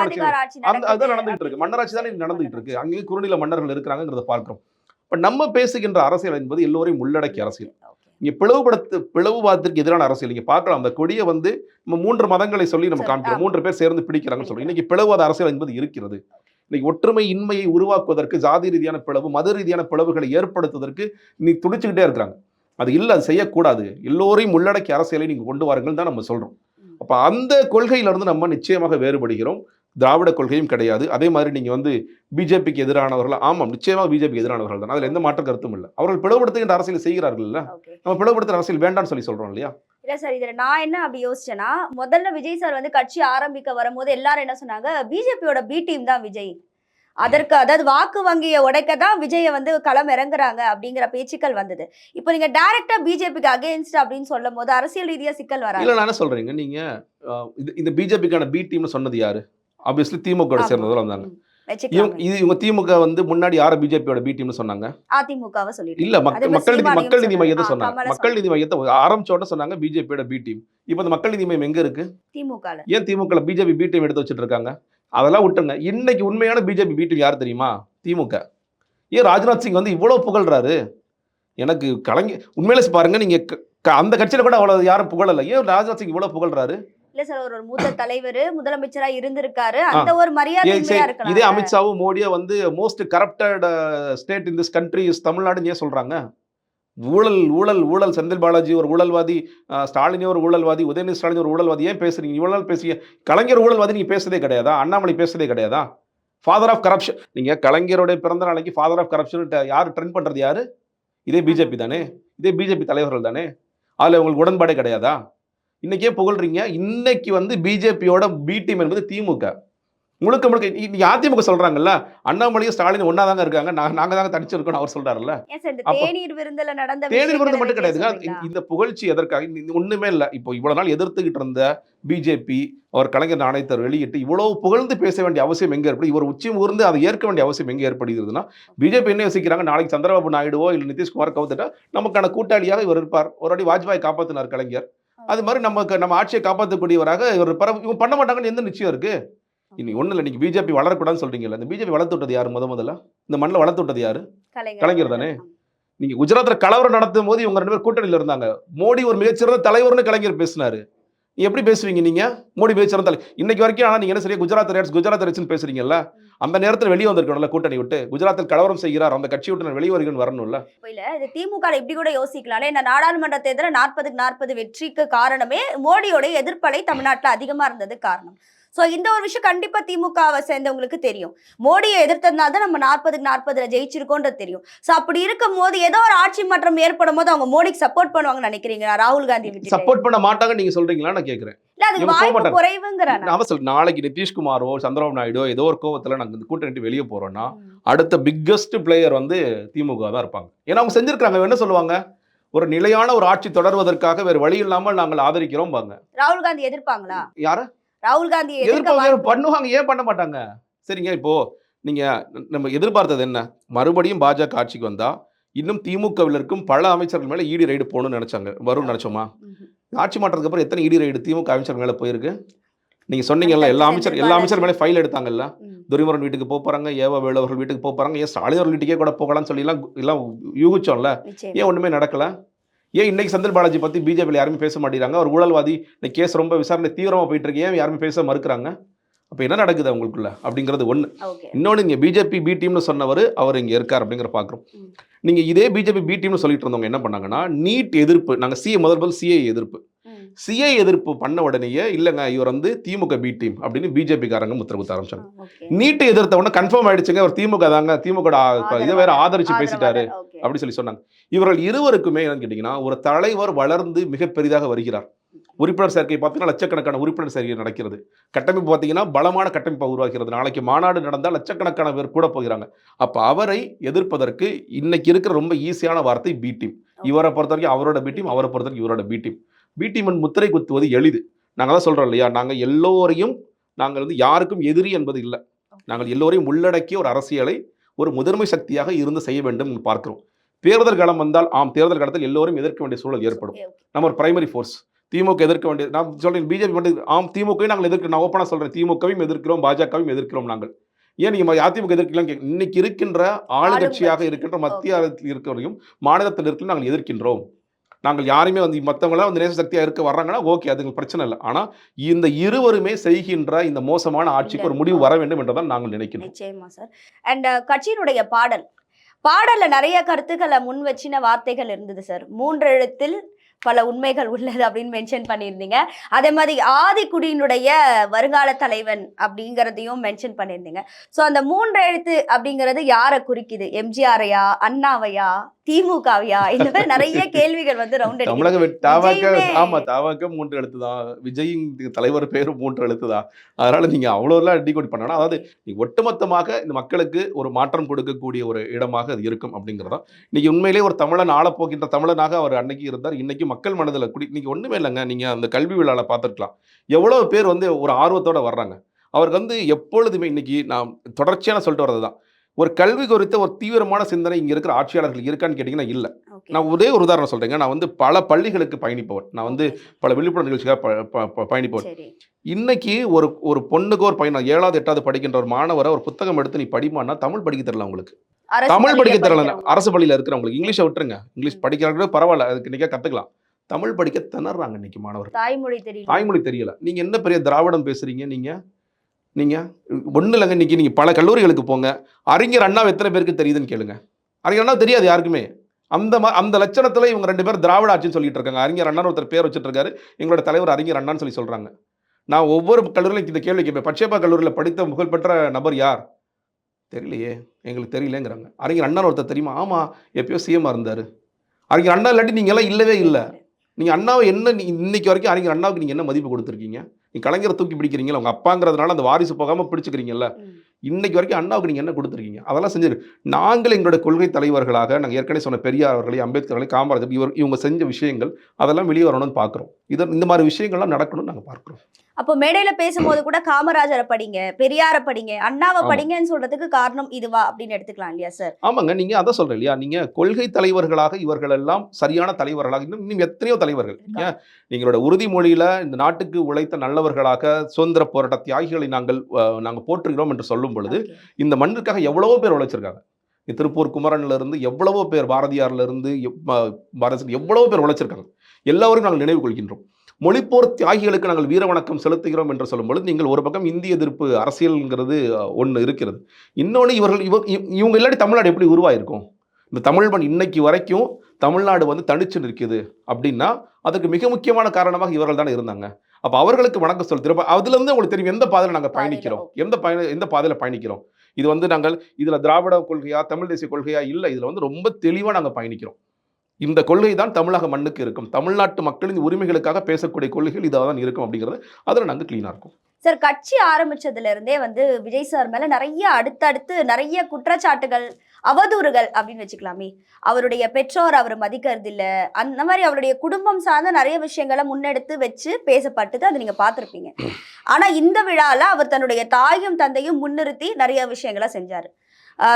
அதுதான் நடந்துகிட்டு இருக்கு. மன்னராட்சி தானே நடந்துகிட்டு இருக்கு. அங்கேயும் குறுநில மன்னர்கள் இருக்கிறாங்கிறத பார்க்கிறோம். இப்ப நம்ம பேசுகின்ற அரசியல் என்பது எல்லோரையும் உள்ளடக்கிய அரசியல். இங்க பிளவுவாதத்திற்கு எதிரான அரசியல் நீங்க பார்க்கலாம். அந்த கொடியை வந்து நம்ம 3 மதங்களை சொல்லி நம்ம காமிக்கிறோம், 3 பேர் சேர்ந்து பிடிக்கிறாங்கன்னு சொல்றோம். இன்னைக்கு பிளவுவாத அரசியல் என்பது இருக்கிறது. இன்னைக்கு ஒற்றுமை இன்மையை உருவாக்குவதற்கு ஜாதி ரீதியான பிளவு, மத ரீதியான பிளவுகளை ஏற்படுத்துவதற்கு நீ துடிச்சுக்கிட்டே இருக்கிறாங்க. அது இல்லை, அது செய்யக்கூடாது. எல்லோரையும் உள்ளடக்கிய அரசியலை நீங்க கொண்டு வாருங்கள் தான் நம்ம சொல்றோம். அப்ப அந்த கொள்கையிலிருந்து நம்ம நிச்சயமாக வேறுபடுகிறோம். திராவிட கொள்கையும் கிடையாது. அதே மாதிரி நீங்க வந்து பிஜேபிக்கு எதிரானவர்கள், ஆமாம் நிச்சயமாக பிஜேபிக்கு எதிரானவர்கள் தான், அதுல எந்த மாற்று கருத்தும் இல்லை. அவர்கள் பிளவுபடுத்துகின்ற அரசியல் செய்கிறார்கள் இல்ல, நம்ம பிளவுபடுத்துகிற அரசியல் வேண்டாம்னு சொல்லி சொல்றோம் இல்லையா? இல்ல சார், இதுல நான் என்ன அப்படி யோசிச்சேன்னா, முதல்ல விஜய் சார் வந்து கட்சி ஆரம்பிக்க வரும்போது எல்லாரும் என்ன சொன்னாங்க, பிஜேபியோட பி டீம் தான் விஜய், அதற்கு அதாவது வாக்கு வங்கியை உடைக்க தான் விஜயை வந்து களம் இறங்குறாங்க அப்படிங்கிற பேச்சுக்கள் வந்தது. இப்போ நீங்க டைரக்டா பிஜேபிக்கு அகைன்ஸ்ட் அப்படின்னு சொல்லும் போது அரசியல் ரீதியா சிக்கல் வராது. இல்ல, நான் என்ன சொல்றீங்க, நீங்க இந்த பிஜேபிக்கான பி டீம்னு சொன்னது யாரு? ஆப்வியஸ்லி திமுக சேர்ந்ததுல வந்தாங்க. இவங்க திமுக வந்து முன்னாடி யார பிஜேபியோட பி டீம்னு சொன்னாங்க? அதிமுகவை சொல்லிட்டு இல்ல, மக்கள் நீதி மையத்தை சொன்னாங்க. மக்கள் நீதி மையத்தை ஆரம்பிச்சோட சொன்னாங்க பிஜேபியோட பி டீம். இப்போ அந்த மக்கள் நீதி மையம் எங்க இருக்கு? திமுக. ஏன் திமுக பிஜேபி பி டீம் எடுத்து வச்சுட்டு இருக்காங்க? அதெல்லாம் விட்டுங்க. இன்னைக்கு உண்மையான பிஜேபி பி டீம் யார் தெரியுமா? திமுக. ஏன் ராஜ்நாத் சிங் வந்து இவ்வளவு புகழ்றாரு? எனக்கு கலைஞர் உண்மையிலே பாருங்க, நீங்க அந்த கட்சியில கூட அவ்வளவு யாரும் புகழல. ஏன் ராஜ்நாத் சிங் இவ்வளவு புகழ்றாரு? இல்ல சார், ஒரு மூத்த தலைவர் முதலமைச்சரா இருந்திருக்காரு, அந்த ஒரு மரியாதை இருக்கலாம். இதே அமித்ஷாவும் மோடியா வந்து most corrupted state in this country is தமிழ்நாடுன்னு ஏன் சொல்றாங்க? ஊழல் ஊழல் ஊழல், செந்தில் பாலாஜி ஒரு ஊழல்வாதி, ஸ்டாலினே ஒரு ஊழல்வாதி, உதயநிதி ஸ்டாலின் ஒரு ஊழல்வாதி. ஏன் பேசுறீங்க? இவ்வளவு நாள் பேசிய கலைஞர் ஊழல்வாதி நீங்க பேசுறதே கிடையாதா? அண்ணாமலை பேசுறதே கிடையாதா? Father of corruption. நீங்க கலைஞருடைய பிறந்த நாளைக்கு ஃபாதர் ஆஃப் கரப்ஷன் யாரு ட்ரெண்ட் பண்றது? யாரு? இதே பிஜேபி தானே, இதே பிஜேபி தலைவர்கள் தானே. அதுல உங்களுக்கு உடன்பாடே கிடையாதா? இன்னைக்கே புகழ்றீங்க. இன்னைக்கு வந்து பிஜேபியோட பி டீம் என்பது திமுக. முழுக்க முழுக்க அதிமுக சொல்றாங்கல்ல, அண்ணாமலையும் ஸ்டாலின் ஒன்னா தாங்க இருக்காங்க, நாங்க தாங்க தனிச்சிருக்கோம் அவர் சொல்றாருல்ல. தேநீர் விருந்துல நடந்த தேநீர் விருந்து மட்டும் கிடையாதுங்க. இந்த புகழ்ச்சி எதற்காக? ஒண்ணுமே இல்ல. இப்போ இவ்வளவு நாள் எதிர்த்துக்கிட்டு இருந்த பிஜேபி அவர் கலைஞர் நாணயத்தை வெளியிட்டு இவ்வளவு புகழ்ந்து பேச வேண்டிய அவசியம் எங்க ஏற்படுது? இவர் உச்சி ஊர்ந்து அதை ஏற்க வேண்டிய அவசியம் எங்க ஏற்படுகிறதுனா, பிஜேபி என்ன யோசிக்கிறாங்க, நாளைக்கு சந்திரபாபு நாயுடுவோ இல்ல நிதிஷ்குமார் கவுத்துட்டா நமக்கான கூட்டாளியாக இவர் இருப்பார். ஒரு அடி வாஜ்பாய் காப்பாத்தினார் கலைஞர், அது மாதிரி நம்ம ஆட்சியை காப்பாற்றக்கூடியவராக இவர் இவங்க பண்ண மாட்டாங்கன்னு எந்த நிச்சயம் இருக்கு? இன்னைக்கு ஒண்ணு இல்லை, நீங்க பிஜேபி வளரக்கூடாதுன்னு சொல்றீங்கல்ல, இந்த பிஜேபி வளர்த்து விட்டது யாரு? முதல்ல இந்த மண்ணில் வளர்த்து விட்டது யாரு? கலைஞர் தானே. நீங்க குஜராத்ல கலவரம் நடத்தும் போது இவங்க 2 பேர் கூட்டணியில இருந்தாங்க. மோடி ஒரு மிகச்சிறந்த தலைவர்னு கலைஞர் பேசினாரு. எப்படி பேசுவீங்க நீங்க? மோடி பேசுறதால இன்னைக்கு வரைக்கும். ஆனா நீங்க என்ன சரியா குஜராத் ரைட்ஸ்னு பேசுறீங்கல்ல, அந்த நேரத்துல வெளியே வந்திருக்கணும்ல கூட்டணி விட்டு. குஜராத்தில் கலவரம் செய்கிறார், அந்த கட்சி விட்டு வெளியே வருகிறேன்னு வரணும்ல. இல்ல, இது திமுக இப்படி கூட யோசிக்கலாம். இந்த நாடாளுமன்ற தேர்தல 40க்கு 40 வெற்றிக்கு காரணமே மோடியோட எதிர்ப்பலை தமிழ்நாட்டுல அதிகமா இருந்தது காரணம். சோ இந்த ஒரு விஷயம் கண்டிப்பா திமுகவை சேர்ந்தவங்களுக்கு தெரியும். மோடியை எதிர்த்ததுனால தான் நம்ம 40க்கு 40 ஜெயிச்சிருக்கோன்றது தெரியும். சோ அப்படி இருக்கும் போது ஏதோ ஒரு ஆட்சி மாற்றம் ஏற்படும் போது அவங்க மோடிக்கு சப்போர்ட் பண்ணுவாங்கன்னு நினைக்கிறீங்க? ராகுல் காந்தி சப்போர்ட் பண்ண மாட்டாங்க நீங்க சொல்றீங்களா? நான் கேக்குறேன். நாளைக்கு நிதிஷ்குமாரோ சந்திரபாபு நாயுடோ ஏதோ ஒரு கோவத்துல நாங்க இந்த கூட்டணி வெளியே போறோம்னா அடுத்த பிக்கஸ்ட் பிளேயர் வந்து திமுக தான் இருப்பாங்க. ஏன்னா அவங்க செஞ்சிருக்காங்க. என்ன சொல்லுவாங்க? ஒரு நிலையான ஒரு ஆட்சி தொடர்வதற்காக வேற வழி இல்லாமல் நாங்கள் ஆதரிக்கிறோம் பாங்க. ராகுல் காந்தி எதிர்ப்பாங்களா? யார? ராகுல் காந்தி எதிர்ப்பாங்க, பண்ணுவாங்க. ஏன் பண்ண மாட்டாங்க? சரிங்க, இப்போ நம்ம எதிர்பார்த்தது என்ன? மறுபடியும் பாஜக ஆட்சிக்கு வந்தா இன்னும் திமுகவில் இருக்கும் பல அமைச்சர்கள் மேல இடி ரைடு போகணும்னு நினைச்சாங்க. வரும்னு நினைச்சோமா? ஆட்சி மாற்றத்துக்கு அப்புறம் எத்தனை இடி ரைடு திமுக அமைச்சர் மேல போயிருக்கு? நீங்க சொன்னீங்கல்ல, எல்லா அமைச்சர் மேல ஃபைல் எடுத்தாங்கல்ல. துரைமுருகன் வீட்டுக்கு போறாங்க, ஏவா வேலு அவர்கள் வீட்டுக்கு போறாங்க, ஏன் ஸ்டாலின் அவர்கள் வீட்டுக்கே கூட போகலாம்னு சொல்லி எல்லாம் யூகிச்சோம்ல. ஏன் ஒண்ணுமே நடக்கல? ஏன் இன்னைக்கு செந்தில் பாலாஜி பத்தி பிஜேபியில் யாருமே பேச மாட்டேங்கிறாங்க? அவர் ஊழல்வாதி, இந்த கேஸ் ரொம்ப விசாரணை தீவிரமா போயிட்டு இருக்கு, ஏன் யாருமே பேச மறுக்கிறாங்க? அப்ப என்ன நடக்குது அவங்களுக்குள்ள அப்படிங்கிறது ஒண்ணு. இன்னொன்னு, நீங்க பிஜேபி பி டீம்னு சொன்னவர் அவர் இங்க இருக்கார் அப்படிங்கிற பாக்குறோம். நீங்க இதே பிஜேபி பி டீம்னு சொல்லிட்டு இருந்தவங்க என்ன பண்ணாங்கன்னா, நீட் எதிர்ப்பு, நாங்க முதல் சிஏ எதிர்ப்பு, சிஏ எதிர்ப்பு பண்ண உடனேயே இல்லைங்க இவர் வந்து திமுக பி டீம் அப்படின்னு பிஜேபி காரங்க முத்திர குத்த ஆரம்பிச்சாங்க. நீட்டை எதிர்த்த உடனே கன்ஃபார்ம் ஆயிடுச்சுங்க, அவர் திமுக தாங்க, திமுக இதை வேற ஆதரிச்சு பேசிட்டாரு அப்படி சொன்னாங்க. இவர்கள் இருவருக்குமே என்னன்னு கேட்டீங்கன்னா, ஒரு தலைவர் வளர்ந்து மிக பெரிதாக வருகிறார். உறுப்பினர் சேர்க்கை பார்த்தீங்கன்னா லட்சக்கணக்கான உறுப்பினர் சேர்க்கை நடக்கிறது. கட்டமைப்பு பார்த்தீங்கன்னா பலமான கட்டமைப்பை உருவாகிறது. நாளைக்கு மாநாடு நடந்தால் லட்சக்கணக்கான பேர் கூட போகிறாங்க. அப்ப அவரை எதிர்ப்பதற்கு இன்னைக்கு இருக்கிற ரொம்ப ஈஸியான வார்த்தை பி டீம். இவரை பொறுத்த வரைக்கும் அவரோட பி டீம், அவரை பொறுத்த வரைக்கும் இவரோட பி டீம். பி டீம் முத்திரை குத்துவது எளிது. நாங்கள் தான் சொல்றோம் இல்லையா, நாங்கள் எல்லோரையும் நாங்கள் வந்து யாருக்கும் எதிரி என்பது இல்லை. நாங்கள் எல்லோரையும் உள்ளடக்கிய ஒரு அரசியலை ஒரு முதன்மை சக்தியாக இருந்து செய்ய வேண்டும் பார்க்கிறோம். தேர்தல் காலம் வந்தால் தேர்தல் காலத்தில் எல்லோரும் எதிர்க்க வேண்டிய சூழல் ஏற்படும். நம்ம ஒரு பிரைமரி ஃபோர்ஸ். திமுக எதிர்க்க வேண்டியது, நான் சொல்றேன் பிஜேபி வந்து திமுகவையும் நாங்கள் எதிர்க்கிறோம். நான் ஓப்பனாக சொல்றேன், திமுகவையும் எதிர்க்கிறோம், பாஜகவையும் எதிர்க்கிறோம். நாங்கள் ஏன் நீங்க அதிமுக எதிர்க்கலாம்? இன்னைக்கு இருக்கின்ற ஆளுங்கட்சியாக இருக்கின்ற மத்திய அரசில் இருக்கிறவரையும் மாநிலத்தில் இருக்க நாங்கள் எதிர்க்கின்றோம். நாங்கள் யாருமே வந்து மற்றவங்களாம் வந்து நேச சக்தியாக இருக்க வர்றாங்கன்னா ஓகே, அது பிரச்சனை இல்லை. ஆனால் இந்த இருவருமே செய்கின்ற இந்த மோசமான ஆட்சிக்கு ஒரு முடிவு வர வேண்டும் என்றுதான் நாங்கள் நினைக்கிறோம். நிச்சயமா சார். அண்ட் கட்சியினுடைய பாடல்ல நிறைய கருத்துக்களை முன் வச்சின வார்த்தைகள் இருந்தது சார். 3 எழுத்தில் பல உண்மைகள் உள்ளது அப்படின்னு மென்ஷன் பண்ணியிருந்தீங்க. அதே மாதிரி ஆதிக்குடியினுடைய வருங்கால தலைவன் அப்படிங்கிறதையும் மென்ஷன் பண்ணியிருந்தீங்க. ஸோ அந்த 3 எழுத்து அப்படிங்கிறது யாரை குறிக்குது? எம்ஜிஆரையா, அண்ணாவையா, திமுகவையா? இந்த மாதிரி நிறைய கேள்விகள் வந்து ரவுண்ட் தாவக 3 எழுத்து தான், விஜயின் தலைவர் பேரும் 3 எழுத்து தான். அதனால நீங்க அவ்வளோலாம் டிகோட் பண்ணணும். அதாவது ஒட்டுமொத்தமாக இந்த மக்களுக்கு ஒரு மாற்றம் கொடுக்கக்கூடிய ஒரு இடமாக அது இருக்கும் அப்படிங்கிறதா. இன்னைக்கு உண்மையிலேயே ஒரு தமிழன் ஆளப்போகின்ற தமிழனாக அவர் அன்னைக்கு இருந்தார். இன்னைக்கு மக்கள் மனதில் இன்னைக்கு ஒண்ணுமே இல்லைங்க. நீங்க அந்த கல்வி விழால பார்த்துருக்கலாம், எவ்வளவு பேர் வந்து ஒரு ஆர்வத்தோட வர்றாங்க. அவருக்கு வந்து எப்பொழுதுமே இன்னைக்கு நான் தொடர்ச்சியான சொல்லிட்டு வர்றதுதான், ஒரு கல்வி குறித்த ஒரு தீவிரமான சிந்தனை இங்க இருக்கிற ஆட்சியாளர்கள் இருக்கான்னு கேட்டீங்கன்னா இல்ல. நான் ஒரே ஒரு உதாரணம் சொல்றேங்க. நான் வந்து பல பள்ளிகளுக்கு பயணிப்பவர், நான் வந்து பல விழிப்புணர்வு நிகழ்ச்சிக்காக பயணிப்பவர். இன்னைக்கு ஒரு பொண்ணுக்கு ஒரு பையன் 7வது 8வது படிக்கின்ற ஒரு மாணவரை ஒரு புத்தகம் எடுத்து நீ படிமான்னா தமிழ் படிக்க தெரியல அவங்களுக்கு. தமிழ் படிக்க தெரியல. அரசு பள்ளியில் இருக்கிறவங்களுக்கு இங்கிலீஷை விட்டுருங்க, இங்கிலீஷ் படிக்கிறாங்க பரவாயில்ல, அதுக்கு இன்னைக்கே கத்துக்கலாம். தமிழ் படிக்க திணறாங்க இன்னைக்கு மாணவர். தாய்மொழி தெரியல. நீங்க என்ன பெரிய திராவிடம் பேசுறீங்க? நீங்க ஒண்ணு இல்லைங்க. இன்னைக்கு நீங்க பல கல்லூரிகளுக்கு போங்க, அறிஞர் அண்ணா எத்தனை பேருக்கு தெரியுதுன்னு கேளுங்க. அறிஞர் அண்ணா தெரியாது யாருக்குமே. அந்த லட்சணத்துல இவங்க 2 பேர் திராவிட ஆட்சின்னு சொல்லிட்டு இருக்காங்க. அறிஞர் அண்ணா ஒருத்தர் பேர் வச்சுட்டு இருக்காரு, எங்களோட தலைவர் அறிஞர் அண்ணான்னு சொல்றாங்க. நான் ஒவ்வொரு கல்லூரியிலும் இந்த கேள்வி கேட்பேன், பச்சையப்பா கல்லூரியில் படித்த புகழ்பெற்ற நபர் யார்? தெரியலையே, எங்களுக்கு தெரியலங்கிறாங்க. அறிஞர் அண்ணா ஒருத்தர் தெரியுமா? ஆமா, எப்பயோ சிஎம் இருந்தாரு. அறிஞர் அண்ணா இல்லாட்டி நீங்க எல்லாம் இல்லவே இல்லை. நீங்க அண்ணாவை என்ன இன்னைக்கு வரைக்கும் அறிஞர் அண்ணாவுக்கு நீங்க என்ன மதிப்பு கொடுத்துருக்கீங்க? நீ கலைஞரை தூக்கி பிடிக்கிறீங்களா, உங்க அப்பாங்கிறதுனால அந்த வாரிசு போகாம பிடிச்சுக்கிறீங்கல்ல. இன்னைக்கு வரைக்கும் அண்ணாவுக்கு நீங்க என்ன கொடுத்துருக்கீங்க? அதெல்லாம் செஞ்சு நாங்கள் எங்களுடைய கொள்கை தலைவர்களாக நாங்கள் ஏற்கனவே சொன்ன பெரியார் அவர்களை, அம்பேத்கர் அவர்களை, காமராஜர் இவங்க செஞ்ச விஷயங்கள் அதெல்லாம் வெளியே வரணும்னு பார்க்குறோம். இந்த மாதிரி விஷயங்கள்லாம் நடக்கணும்னு நாங்கள் பார்க்குறோம். அப்போ மேடையில பேசும்போது கூட காமராஜரை படிங்க, பெரியாரை படிங்க, அண்ணாவை படிங்கன்னு சொல்றதுக்கு காரணம் இதுவா அப்படின்னு எடுத்துக்கலாம் இல்லையா சார்? ஆமாங்க, நீங்க அதான் சொல்றேன் இல்லையா, நீங்க கொள்கை தலைவர்களாக இவர்கள் எல்லாம் சரியான தலைவர்களாக இன்னும் எத்தனையோ தலைவர்கள். நீங்களோட உறுதிமொழியில இந்த நாட்டுக்கு உழைத்த நல்லவர்களாக சுதந்திர போராட்ட தியாகிகளை நாங்கள் போற்றுகிறோம் என்று சொல்லும் பொழுது இந்த மண்ணுக்காக எவ்வளவோ பேர் உழைச்சிருக்காங்க. திருப்பூர் குமரன்ல இருந்து எவ்வளவோ பேர், பாரதியார்ல இருந்து எவ்வளவோ பேர் உழைச்சிருக்காங்க. எல்லாரும் நாங்கள் நினைவு கொள்கின்றோம். மொழிப்போர் தியாகிகளுக்கு நாங்கள் வீர வணக்கம் செலுத்துகிறோம் என்று சொல்லும்பொழுது நீங்கள் ஒரு பக்கம் இந்திய எதிர்ப்பு அரசியல்ங்கிறது ஒன்று இருக்கிறது. இன்னொன்று இவங்க இல்லாட்டி தமிழ்நாடு எப்படி உருவாயிருக்கும்? இந்த தமிழ் மண் இன்னைக்கு வரைக்கும் தமிழ்நாடு வந்து தனிச்சு நிற்குது அப்படின்னா அதுக்கு மிக முக்கியமான காரணமாக இவர்கள் தானே இருந்தாங்க. அப்போ அவர்களுக்கு வணக்கம் செலுத்துகிறோம். அதுலேருந்து உங்களுக்கு தெரியும் எந்த பாதையில் நாங்கள் பயணிக்கிறோம், எந்த பாதையில் பயணிக்கிறோம். இது வந்து நாங்கள் இதில் திராவிட கொள்கையா தமிழ் தேசிய கொள்கையா இல்லை, இதில் வந்து ரொம்ப தெளிவாக நாங்கள் பயணிக்கிறோம். இந்த கொள்கை தான் தமிழக மண்ணுக்கு இருக்கும். தமிழ்நாட்டு மக்களின் உரிமைகளுக்காக பேசக்கூடிய கொள்கைகள் இதாக தான் இருக்கும் அப்படிங்கிறது அதில் நாங்கள் கிளீனாக இருக்கும். சார் கட்சி ஆரம்பிச்சதுல இருந்தே வந்து விஜய் சார் மேல நிறைய அடுத்தடுத்து நிறைய குற்றச்சாட்டுகள், அவதூறுகள் அப்படின்னு வச்சுக்கலாமே. அவருடைய பெற்றோர் அவர் மதிக்கிறது இல்ல, அந்த மாதிரி அவருடைய குடும்பம் சார்ந்த நிறைய விஷயங்களை முன்னெடுத்து வச்சு பேசப்பட்டது, அதை நீங்க பார்த்திருப்பீங்க. ஆனா இந்த விழால அவர் தன்னுடைய தாயும் தந்தையும் முன்னிறுத்தி நிறைய விஷயங்களை செஞ்சாரு.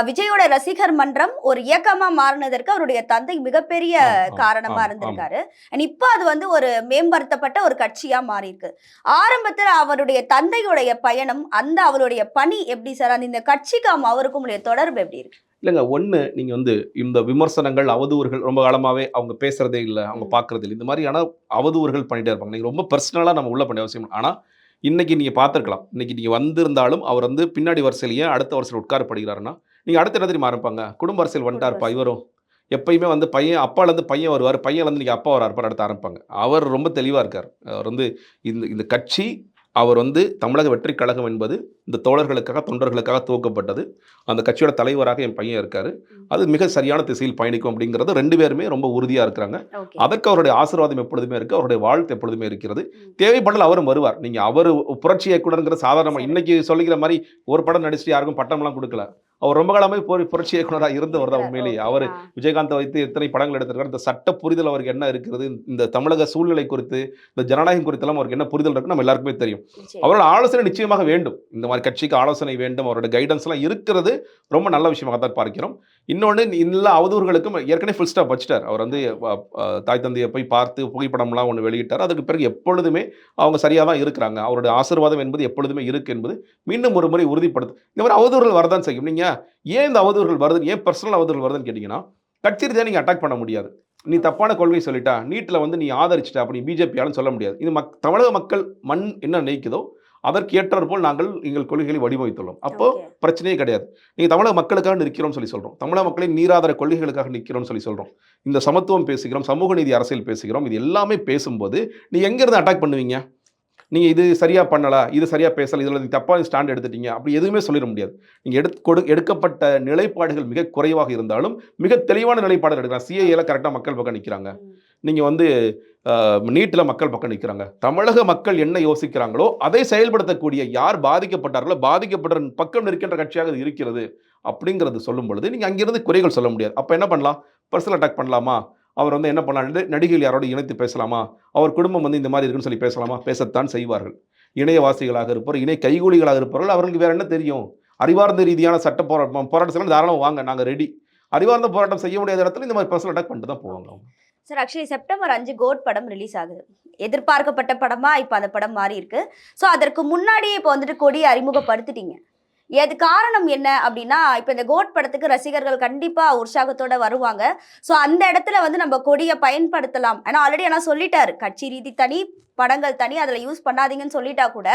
விஜயோட ரசிகர் மன்றம் ஒரு இயக்கமா மாறினதற்கு அவருடைய தந்தை மிகப்பெரிய காரணமா இருந்திருக்காரு. அண்ட் இப்போ அது வந்து ஒரு மேம்படுத்தப்பட்ட ஒரு கட்சியா மாறி இருக்கு. ஆரம்பத்துல அவருடைய தந்தையுடைய பயணம், அந்த அவருடைய பணி எப்படி சார், அந்த இந்த கட்சிக்கும் அவருக்கும் உடைய தொடர்பு எப்படி இருக்கு? இல்லைங்க, ஒன்று நீங்கள் வந்து இந்த விமர்சனங்கள், அவதூறுகள் ரொம்ப காலமாகவே அவங்க பேசுறதே இல்லை, அவங்க பார்க்கறது இல்லை. இந்த மாதிரியான அவதூறுகள் பண்ணிட்டே இருப்பாங்க. நீங்கள் ரொம்ப பர்சனலாக நம்ம உள்ள பண்ண அவசியம். ஆனால் இன்னைக்கு நீங்கள் பார்த்துருக்கலாம், இன்னைக்கு நீங்கள் வந்திருந்தாலும் அவர் வந்து பின்னாடி வரிசையிலேயே அடுத்த வரிசையில் உட்காரப்படுகிறாருன்னா, நீங்கள் அடுத்த என்ன தெரியுமா ஆரம்பிப்பாங்க, குடும்ப அரசியல் வந்துட்டார்ப்பா இவரும். எப்பயுமே வந்து பையன் அப்பாலேருந்து பையன் வருவார், பையன்லேருந்து நீங்கள் அப்பா வராருப்பார், அடுத்து ஆரம்பிப்பாங்க. அவர் ரொம்ப தெளிவாக இருக்கார். அவர் வந்து இந்த இந்த கட்சி, அவர் வந்து தமிழக வெற்றி கழகம் என்பது இந்த தோழர்களுக்காக, தொண்டர்களுக்காக துவக்கப்பட்டது. அந்த கட்சியோட தலைவராக என் பையன் இருக்காரு. அது மிக சரியான திசையில் பயணிக்கும் அப்படிங்கிறது 2 பேருமே ரொம்ப உறுதியாக இருக்கிறாங்க. அதற்கு அவருடைய ஆசீர்வாதம் எப்பொழுதுமே இருக்குது, அவருடைய வாழ்த்து எப்பொழுதுமே இருக்கிறது. தேவைப்படல அவரும் வருவார். நீங்கள் அவர் புரட்சி இயக்குனருங்கிற சாதாரணமாக இன்னைக்கு சொல்லிக்கிற மாதிரி ஒரு படம் நடிச்சுட்டு யாருக்கும் பட்டம்லாம் கொடுக்கல. அவர் ரொம்ப காலமே புரட்சி இயக்குனராக இருந்தவர் தான் உண்மையிலேயே. அவர் விஜயகாந்தை வைத்து எத்தனை படங்கள் எடுத்திருக்காரு. இந்த சட்ட புரிதல் அவருக்கு என்ன இருக்கிறது, இந்த தமிழக சூழ்நிலை குறித்து, இந்த ஜனநாயகம் குறித்தெல்லாம் அவருக்கு என்ன புரிதல் இருக்குன்னு நம்ம எல்லாருக்குமே தெரியும். அவரோட ஆலோசனை நிச்சயமாக வேண்டும். இந்த மாதிரி கட்சிக்கு ஆலோசனை வேண்டும், அவரோட கைடன்ஸ் எல்லாம் இருக்கிறது ரொம்ப நல்ல விஷயமாக தான் பார்க்கிறோம். இன்னொன்று, எல்லா அவதூறுகளுக்கும் ஏற்கனவே ஃபுல் ஸ்டாப் வச்சுட்டார். அவர் வந்து தாய் தந்தையை போய் பார்த்து புகைப்படம்லாம் ஒன்று வெளியிட்டார். அதுக்கு பிறகு எப்பொழுதுமே அவங்க சரியாக தான் இருக்கிறாங்க. அவருடைய ஆசீர்வாதம் என்பது எப்பொழுதுமே இருக்கு என்பது மீண்டும் ஒரு முறை உறுதிப்படுத்து. இந்த மாதிரி அவதூறுகள் வரதான் செய்யும். நீங்கள் ஏன் இந்த அவதூறுகள் வருது, ஏன் பர்சனல் அவதூறுகள் வருதுன்னு கேட்டிங்கன்னா, கட்சி ரீதியாக நீங்கள் அட்டாக் பண்ண முடியாது. நீ தப்பான கொள்கை சொல்லிட்டா, நீட்டில் வந்து நீ ஆதரிச்சிட்டா, அப்படி பிஜேபியாலும் சொல்ல முடியாது. இது தமிழக மக்கள் மண் என்ன நினைக்குதோ அதற்கு ஏற்றாற் போல் நாங்கள் எங்கள் கொள்கைகளை வடிவமைத்துள்ளோம். அப்போ பிரச்சனையே கிடையாது. நீங்கள் தமிழக மக்களுக்காக நிற்கிறோம்னு சொல்லி சொல்கிறோம், தமிழக மக்களின் நீராதார கொள்கைகளுக்காக நிற்கிறோம்னு சொல்லி சொல்கிறோம், இந்த சமத்துவம் பேசுகிறோம், சமூக நீதி அரசியல் பேசுகிறோம். இது எல்லாமே பேசும்போது நீ எங்கேருந்து அட்டாக் பண்ணுவீங்க? நீங்கள் இது சரியாக பண்ணலை, இது சரியாக பேசலை, இதில் நீங்கள் தப்பான ஸ்டாண்ட் எடுத்துட்டீங்க, அப்படி எதுவுமே சொல்லிட முடியாது. நீங்கள் எடுக்கப்பட்ட நிலைப்பாடுகள் மிக குறைவாக இருந்தாலும் மிக தெளிவான நிலைப்பாடுகள் எடுக்கலாம். சிஏஏல கரெக்டாக மக்கள் பக்கம் நிற்கிறாங்க, நீங்கள் வந்து நீட்டில் மக்கள் பக்கம் நிற்கிறாங்க. தமிழக மக்கள் என்ன யோசிக்கிறாங்களோ அதை செயல்படுத்தக்கூடிய, யார் பாதிக்கப்பட்டார்களோ பாதிக்கப்பட்ட பக்கம் நிற்கின்ற கட்சியாக இது இருக்கிறது அப்படிங்கிறது சொல்லும் பொழுது நீங்கள் அங்கிருந்து குறைகள் சொல்ல முடியாது. அப்போ என்ன பண்ணலாம்? பர்சனல் அட்டாக் பண்ணலாமா? அவர் வந்து என்ன பண்ணலாம்? நடிகைகள் யாரோட இணைத்து பேசலாமா? அவர் குடும்பம் வந்து இந்த மாதிரி இருக்குன்னு சொல்லி பேசலாமா? பேசத்தான் செய்வார்கள். இணையவாசிகளாக இருப்பவர், இணை கைகூலிகளாக இருப்பவர்கள், அவர்களுக்கு வேற என்ன தெரியும்? அறிவார்ந்த ரீதியான சட்ட போராட்டம் செய்யலாம், தாராளமாக வாங்க, நாங்கள் ரெடி. அறிவார்ந்த போராட்டம் செய்ய முடியாத இடத்துல இந்த மாதிரி பர்சனல் அட்டாக் பண்ணிட்டு தான் போவாங்க. சார், ஆக்சுவலி செப்டம்பர் 5 கோட் படம் ரிலீஸ் ஆகுது. எதிர்பார்க்கப்பட்ட படமா இப்போ அந்த படம் மாறி இருக்கு. ஸோ அதற்கு முன்னாடியே இப்போ வந்துட்டு கொடியை அறிமுகப்படுத்திட்டீங்க. அது காரணம் என்ன அப்படின்னா, இப்போ இந்த கோட் படத்துக்கு ரசிகர்கள் கண்டிப்பா உற்சாகத்தோட வருவாங்க. ஸோ அந்த இடத்துல வந்து நம்ம கொடியை பயன்படுத்தலாம். ஏன்னா ஆல்ரெடி ஆனால் சொல்லிட்டாரு, கட்சி ரீதி தனி, படங்கள் தனி, அதில் யூஸ் பண்ணாதீங்கன்னு சொல்லிட்டா கூட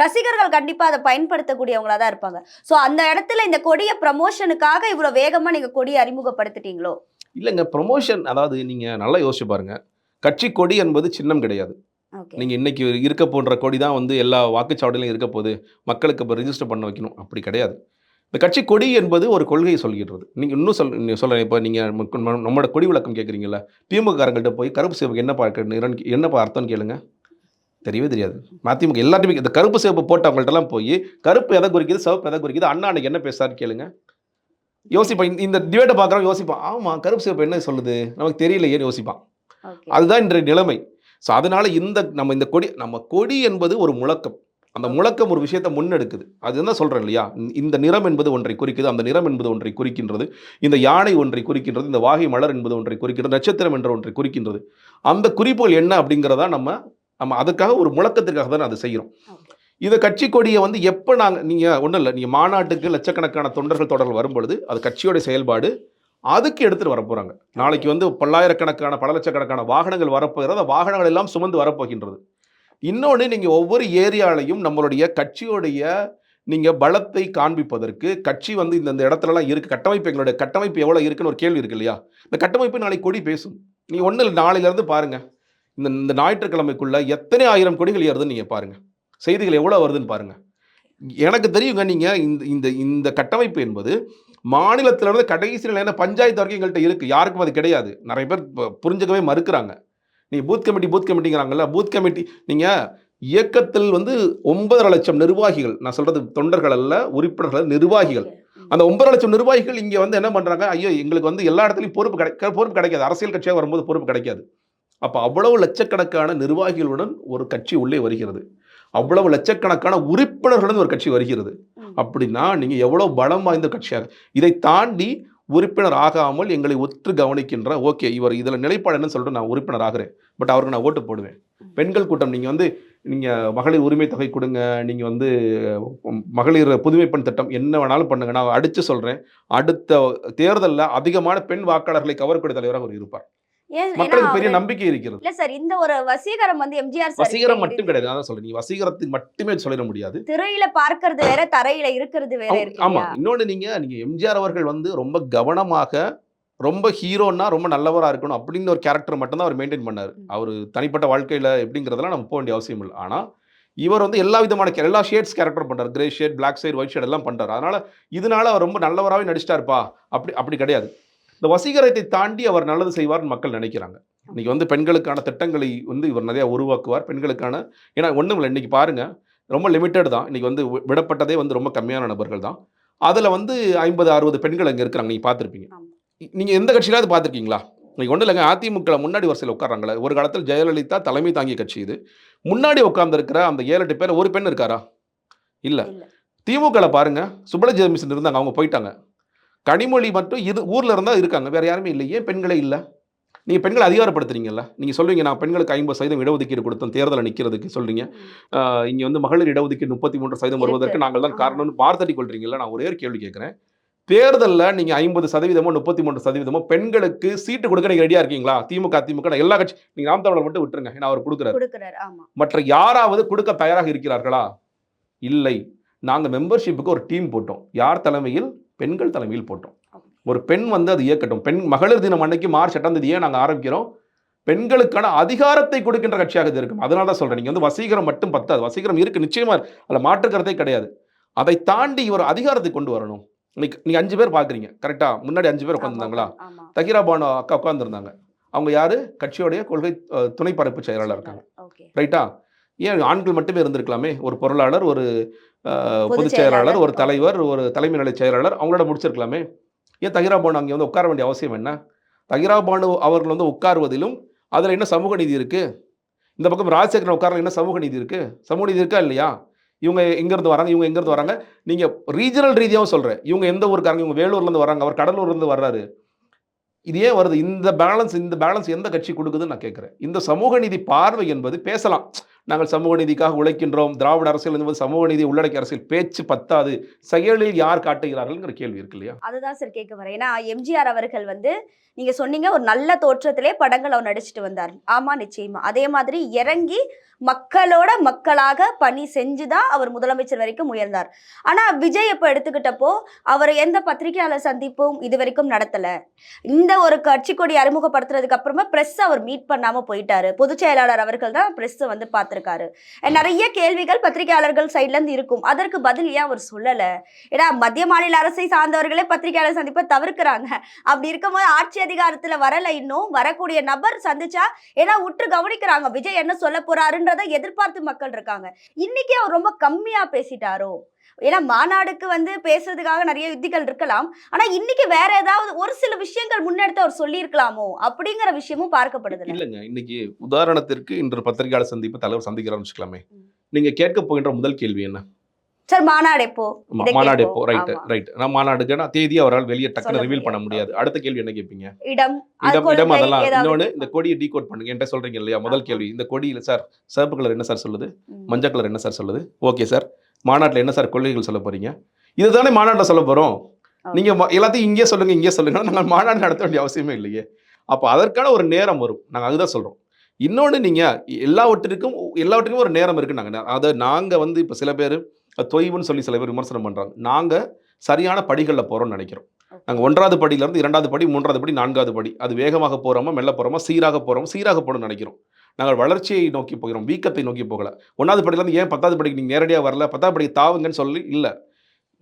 ரசிகர்கள் கண்டிப்பா அதை பயன்படுத்தக்கூடியவங்களா தான் இருப்பாங்க. ஸோ அந்த இடத்துல இந்த கொடியை ப்ரமோஷனுக்காக இவ்வளோ வேகமாக நீங்கள் கொடியை அறிமுகப்படுத்திட்டீங்களோ? இல்லைங்க, ப்ரொமோஷன், அதாவது நீங்கள் நல்லா யோசிச்சு பாருங்க, கட்சி கொடி என்பது சின்னம் கிடையாது. நீங்கள் இன்னைக்கு இருக்க போன்ற கொடி தான் வந்து எல்லா வாக்குச்சாவடியிலும் இருக்க போது, மக்களுக்கு இப்போ ரிஜிஸ்டர் பண்ண வைக்கணும், அப்படி கிடையாது. இந்த கட்சி கொடி என்பது ஒரு கொள்கையை சொல்கிறது. நீங்கள் இன்னும் சொல்ல, இப்போ நீங்கள் நம்மளோட கொடி விளக்கம் கேட்குறீங்களா, திமுக காரங்கள்ட்ட போய் கருப்பு சிவப்புக்கு என்னப்பா அர்த்தம்னு கேளுங்க, தெரியவே தெரியாது. மதிமுக எல்லாத்தையுமே இந்த கருப்பு சிவப்பு போட்டவங்கள்ட்டலாம் போய் கருப்பு எதை குறிக்குது, சிவப்பு எதை குறிக்குது, அண்ணா அன்னைக்கு என்ன பேசுறாருன்னு கேளுங்க. யோசிப்பான், இந்த டிபேட்டை பார்க்குறவங்க யோசிப்பான், ஆமாம் கருப்பு சிவப்பு என்ன சொல்லுது நமக்கு தெரியலையேன்னு யோசிப்பான். அதுதான் இன்றைய நிலைமை. ஸோ அதனால் இந்த கொடி என்பது ஒரு முழக்கம். அந்த முழக்கம் ஒரு விஷயத்தை முன்னெடுக்குது. அது என்ன சொல்கிறேன் இல்லையா, இந்த நிறம் என்பது ஒன்றை குறிக்குது, அந்த நிறம் என்பது ஒன்றை குறிக்கின்றது, இந்த யானை ஒன்றை குறிக்கின்றது, இந்த வாகை மலர் என்பது ஒன்றை குறிக்கின்றது, நட்சத்திரம் என்ற ஒன்றை குறிக்கின்றது. அந்த குறிப்புகள் என்ன அப்படிங்கிறதா நம்ம அதுக்காக ஒரு முழக்கத்திற்காக தான் அதை செய்கிறோம். இந்த கட்சி கொடியை வந்து எப்போ நீங்கள் ஒன்றும் இல்லை, நீங்கள் மாநாட்டுக்கு லட்சக்கணக்கான தொண்டர்கள் வரும்பொழுது அது கட்சியோட செயல்பாடு, அதுக்கு எடுத்துகிட்டு வரப்போகிறாங்க. நாளைக்கு வந்து பல்லாயிரக்கணக்கான பல லட்சக்கணக்கான வாகனங்கள் வரப்போகிறது, அந்த வாகனங்கள் எல்லாம் சுமந்து வரப்போகின்றது. இன்னொன்று, நீங்கள் ஒவ்வொரு ஏரியாலையும் நம்மளுடைய கட்சியோடைய நீங்கள் பலத்தை காண்பிப்பதற்கு, கட்சி வந்து இந்த இடத்துலலாம் இருக்குது, கட்டமைப்பு, எங்களுடைய கட்டமைப்பு எவ்வளோ இருக்குன்னு ஒரு கேள்வி இருக்கு இல்லையா, இந்த கட்டமைப்பு நாளைக்கு கொடி பேசும். நீங்கள் ஒன்றும் இல்லை, நாளையிலேருந்து பாருங்கள், இந்த ஞாயிற்றுக்கிழமைக்குள்ளே எத்தனை ஆயிரம் கொடிகள் ஏறுதுன்னு நீங்கள் பாருங்கள், செய்திகள் எவ்வளோ வருதுன்னு பாருங்கள். எனக்கு தெரியுங்க, நீங்கள் இந்த கட்டமைப்பு என்பது மாநிலத்திலிருந்து கடைசி நிலையான பஞ்சாயத்து வரைக்கும் எங்கள்கிட்ட இருக்குது, யாருக்கும் அது கிடையாது. நிறைய பேர் புரிஞ்சுக்கவே மறுக்கிறாங்க. நீங்கள் பூத் கமிட்டிங்கிறாங்கல்ல, பூத் கமிட்டி நீங்கள் இயக்கத்தில் வந்து 9.5 லட்சம் நிர்வாகிகள், நான் சொல்றது தொண்டர்கள் அல்ல, உறுப்பினர்கள், நிர்வாகிகள். அந்த 9.5 லட்சம் நிர்வாகிகள் இங்க வந்து என்ன பண்றாங்க, ஐயோ எங்களுக்கு வந்து எல்லா இடத்துலயும் பொறுப்பு கிடைக்காது, அரசியல் கட்சியாக வரும்போது பொறுப்பு கிடைக்காது. அப்ப அவ்வளவு லட்சக்கணக்கான நிர்வாகிகளுடன் ஒரு கட்சி உள்ளே வருகிறது, அவ்வளவு லட்சக்கணக்கான உறுப்பினர்களுடன் ஒரு கட்சி வருகிறது. அப்படின்னா நீங்க எவ்வளவு பலம் வாய்ந்த கட்சியாக, இதை தாண்டி உறுப்பினர் ஆகாமல் எங்களை ஒற்று கவனிக்கின்ற, ஓகே இவர் இதுல நிலைப்பாடு என்னன்னு சொல்லிட்டு நான் உறுப்பினர் ஆகிறேன், பட் அவருக்கு நான் ஓட்டு போடுவேன். பெண்கள் கூட்டம், நீங்க வந்து நீங்க மகளிர் உரிமை தொகை கொடுங்க, நீங்க வந்து மகளிர் புதுமை பெண் திட்டம் என்ன வேணாலும் பண்ணுங்க, நான் அடிச்சு சொல்றேன், அடுத்த தேர்தலில் அதிகமான பெண் வாக்காளர்களை கவரக்கூடிய தலைவராக அவர் இருப்பார். மக்களுக்கு பெரிய நம்பிக்கை இருக்கிறது. இல்ல சார், இந்த ஒரு வசீகரம் வந்து எம்ஜிஆர் சார் வசீகரம் மட்டும் கிடையாது, அதான் சொல்றேன், நீங்க வசீகரத்துக்கு மட்டுமே சொல்லிட முடியாது. திரையில பார்க்கிறது வேற, தரையில இருக்கிறது வேற இருக்கு. ஆமா, இன்னொன்னு நீங்க எம்ஜிஆர் அவர்கள் வந்து ரொம்ப கவனமாக, ரொம்ப ஹீரோன்னா ரொம்ப நல்லவரா இருக்கணும் அப்படின்னு ஒரு கேரக்டர் மட்டும் தான் அவர் மெயின்டைன் பண்ணாரு. அவர் தனிப்பட்ட வாழ்க்கையில எப்படிங்கிறதெல்லாம் நம்ம போக வேண்டிய அவசியம் இல்லை. ஆனா இவர் வந்து எல்லா விதமான எல்லா ஷேட்ஸ் கேரக்டர் பண்றாரு, grey shade, black shade, white shade எல்லாம் பண்றாரு. அதனால இதனால அவர் ரொம்ப நல்லவராகவே நடிச்சிட்டாருப்பா, அப்படி கிடையாது. இந்த வசீகரத்தை தாண்டி அவர் நல்லது செய்வார்னு மக்கள் நினைக்கிறாங்க. இன்னைக்கு வந்து பெண்களுக்கான திட்டங்களை வந்து இவர் நிறைய உருவாக்குவார், பெண்களுக்கான. ஏன்னா ஒண்ணும் இல்லை, இன்னைக்கு பாருங்க ரொம்ப லிமிட்டட் தான், இன்னைக்கு வந்து விடப்பட்டதே வந்து ரொம்ப கம்மியான நபர்கள் தான். அதுல வந்து 50-60 பெண்கள் அங்க இருக்கிறாங்க, நீங்க பார்த்துருப்பீங்க. நீங்க எந்த கட்சியிலாவது பார்த்துருக்கீங்களா? இன்னைக்கு ஒன்றும் இல்லைங்க, அதிமுக முன்னாடி வரிசையில் உட்காராங்களே, ஒரு காலத்தில் ஜெயலலிதா தலைமை தாங்கிய கட்சி இது, முன்னாடி உட்கார்ந்து இருக்கிற அந்த 7-8 பேர் ஒரு பெண் இருக்காரா? இல்ல. திமுக பாருங்க, சுப்பலட்சுமி மிஷன் இருந்தாங்க, அவங்க போயிட்டாங்க. கனிமொழி மட்டும் ஊர்ல இருந்தா இருக்காங்க, வேற யாருமே இல்லை. ஏன் பெண்களே இல்லை? நீங்க பெண்களை அதிகாரப்படுத்துறீங்கல்ல, நீங்க சொல்றீங்க நான் பெண்களுக்கு 50% இடஒதுக்கீடு கொடுத்தோம் தேர்தலில் நிற்கிறதுக்கு சொல்றீங்க, இங்க வந்து மகளிர் இடஒதுக்கீடு 33% வருவதற்கு நாங்கள் தான் காரணம்னு மார்த்தட்டி கொள்றீங்கல்ல. நான் ஒரே ஒரு கேள்வி கேட்கிறேன், தேர்தலில் நீங்க 50%மோ 33%மோ பெண்களுக்கு சீட்டு கொடுக்க நீங்க ரெடியா இருக்கீங்களா? திமுக எல்லா கட்சி, நீங்க நாம் தமிழர் மட்டும் விட்டுருங்க, ஏன்னா அவர் கொடுக்குறாரு. மற்ற யாராவது கொடுக்க தயாராக இருக்கிறார்களா? இல்லை. நாங்க மெம்பர்ஷிப்புக்கு ஒரு டீம் போட்டோம், யார் தலைமையில்? பெண்கள் தலைமையில் போட்டோம். ஒரு பெண் வந்து அது இயக்கட்டும். மகளிர் தினம் அன்னைக்கு மார்ச் 8ஆம் தேதி ஏன் நாங்க ஆரம்பிக்கிறோம்? பெண்களுக்கான அதிகாரத்தை கொடுக்கின்ற கட்சியாக இது இருக்கும். அதனால தான் சொல்றேன், நீங்க வந்து வசீகரம் மட்டும் பத்தாது, வசீகரம் இருக்கு நிச்சயமா, அதுல மாற்று கருத்தே கிடையாது. அதை தாண்டி இவர் அதிகாரத்தை கொண்டு வரணும். நீங்க 5 பேர் பாக்குறீங்க கரெக்டா, முன்னாடி 5 பேர் உட்காந்துருந்தாங்களா? தகிரா பானு அக்கா உட்காந்துருந்தாங்க, அவங்க யாரு? கட்சியோடைய கொள்கை துணை பரப்பு செயலாளர் இருக்காங்க, ரைட்டா? ஏன் ஆண்கள் மட்டுமே இருந்திருக்கலாமே? ஒரு பொருளாளர், ஒரு பொதுச் செயலாளர், ஒரு தலைவர், ஒரு தலைமை நிலை செயலாளர், அவங்களோட முடிச்சிருக்கலாமே. ஏன் தகிரா பானு அங்கே வந்து உட்கார வேண்டிய அவசியம் என்ன? தகிரா பானு அவர்கள் வந்து உட்காருவதிலும் அதில் என்ன சமூக நீதி இருக்கு? இந்த பக்கம் ராஜசேகரன் உட்கார என்ன சமூக நீதி இருக்கு? சமூக நீதி இருக்கா இல்லையா? இவங்க எங்கேருந்து வராங்க, இவங்க எங்கேருந்து வராங்க, நீங்கள் ரீஜனல் ரீதியாகவும் சொல்கிறேன், இவங்க எந்த ஊருக்காரங்க, இவங்க வேலூர்லேருந்து வராங்க, அவர் கடலூர்லேருந்து வர்றாரு. இது ஏன் வருது? இந்த பேலன்ஸ் எந்த கட்சி கொடுக்குதுன்னு நான் கேட்குறேன். இந்த சமூக நீதி பார்வை என்பது பேசலாம், நாங்கள் சமூக நீதிக்காக உழைக்கின்றோம், திராவிட அரசியல் என்பது சமூக நீதி உள்ளடக்கிய அரசியல், பேச்சு பத்தாது, செயலில் யார் காட்டுகிறார்கள்ங்கிற கேள்வி இருக்கு இல்லையா? அதுதான் சார் கேட்க வரேன். ஏன்னா எம்ஜிஆர் அவர்கள் வந்து நீங்க சொன்னீங்க ஒரு நல்ல தோற்றத்திலே படங்கள் அவர் நடிச்சுட்டு வந்தார். ஆமா, நிச்சயமா. அதே மாதிரி இறங்கி மக்களோட மக்களாக பணி செஞ்சுதான் அவர் முதலமைச்சர் வரைக்கும் உயர்ந்தார். ஆனா விஜய் இப்ப எடுத்துக்கிட்டப்போ அவர் எந்த பத்திரிகையாளர் சந்திப்பும் இது வரைக்கும் நடத்தல. இந்த ஒரு கட்சி கொடி அறிமுகப்படுத்துறதுக்கு அப்புறமா பிரஸ் அவர் மீட் பண்ணாம போயிட்டாரு. பொதுச் செயலாளர் அவர்கள் தான் பிரஸ் வந்து பார்த்திருக்காரு. நிறைய கேள்விகள் பத்திரிகையாளர்கள் சைட்ல இருந்து இருக்கும், அதற்கு பதில் ஏன் அவர் சொல்லல? ஏன்னா மத்திய மாநில அரசை சார்ந்தவர்களே பத்திரிகையாளர் சந்திப்பை தவிர்க்கிறாங்க. அப்படி இருக்கும்போது ஆட்சி அதிகாரத்துல வரல, இன்னும் வரக்கூடிய நபர் சந்திச்சா ஏன்னா உற்று கவனிக்கிறாங்க, விஜய் என்ன சொல்ல போறாருன்றதை எதிர்பார்த்து மக்கள் இருக்காங்க. இன்னைக்கு அவர் ரொம்ப கம்மியா பேசிட்டாரோ? ஏன்னா மாநாடுக்கு வந்து பேசுறதுக்காக நிறைய யுத்திகள் இருக்கலாம், ஆனா இன்னைக்கு வேற ஏதாவது ஒரு சில விஷயங்கள் முன்னெடுத்து அவர் சொல்லி இருக்கலாமோ அப்படிங்கிற விஷயமும் பார்க்கப்படுது. இல்லைங்க, இன்னைக்கு உதாரணத்திற்கு இன்று பத்திரிகையாளர் சந்திப்பு தலைவர் சந்திக்கிறார் வச்சுக்கலாமே, நீங்க கேட்க போகின்ற முதல் கேள்வி என்ன? சார் மாநாடு எப்போ? மாநாடு எப்போ? ரைட். நான் மாநாடுக்கு தேதி அவரால் வெளியே டக்குன்னு ரிவீல் பண்ண முடியாது. அடுத்த கேள்வி என்ன கேட்பீங்க? இடம் அதெல்லாம். இன்னொன்னு, இந்த கொடியை டீகோட் பண்ணுங்க என்கிட்ட சொல்றீங்க இல்லையா? முதல் கேள்வி, இந்த கொடியில சார் சிவப்பு கலர் என்ன சார் சொல்லுது, மஞ்சள் கலர் என்ன சார் சொல்லுது? ஓகே சார், மாநாட்டில் என்ன சார் கொள்கைகள் சொல்ல போறீங்க? இதுதானே மாநாட்டில் சொல்ல போறோம். நீங்க எல்லாத்தையும் இங்கே சொல்லுங்க, நாங்கள் மாநாடு நடத்த வேண்டிய அவசியமே இல்லையே. அப்போ அதற்கான ஒரு நேரம் வரும், நாங்கள் அதுதான் சொல்றோம். இன்னொன்று, நீங்க எல்லாவற்றுக்கும் ஒரு நேரம் இருக்கு. நாங்கள் வந்து இப்போ சில பேர் தொய்வுன்னு சொல்லி சில பேர் விமர்சனம் பண்ணுறாங்க. நாங்கள் சரியான படிகளில் போகிறோம்னு நினைக்கிறோம். நாங்கள் 1வது படியிலேருந்து 2வது படி, 3வது படி, 4வது படி, அது வேகமாக போகிறோமா, மெல்ல போகிறோமா, சீராக போகணும்னு நினைக்கிறோம். நாங்கள் வளர்ச்சியை நோக்கி போகிறோம், வீக்கத்தை நோக்கி போகலை. 1வது படியிலேருந்து ஏன் 10வது படிக்கு நீங்கள் நேரடியாக வரல, 10வது படிக்கு தாவுங்கன்னு சொல்லி இல்லை.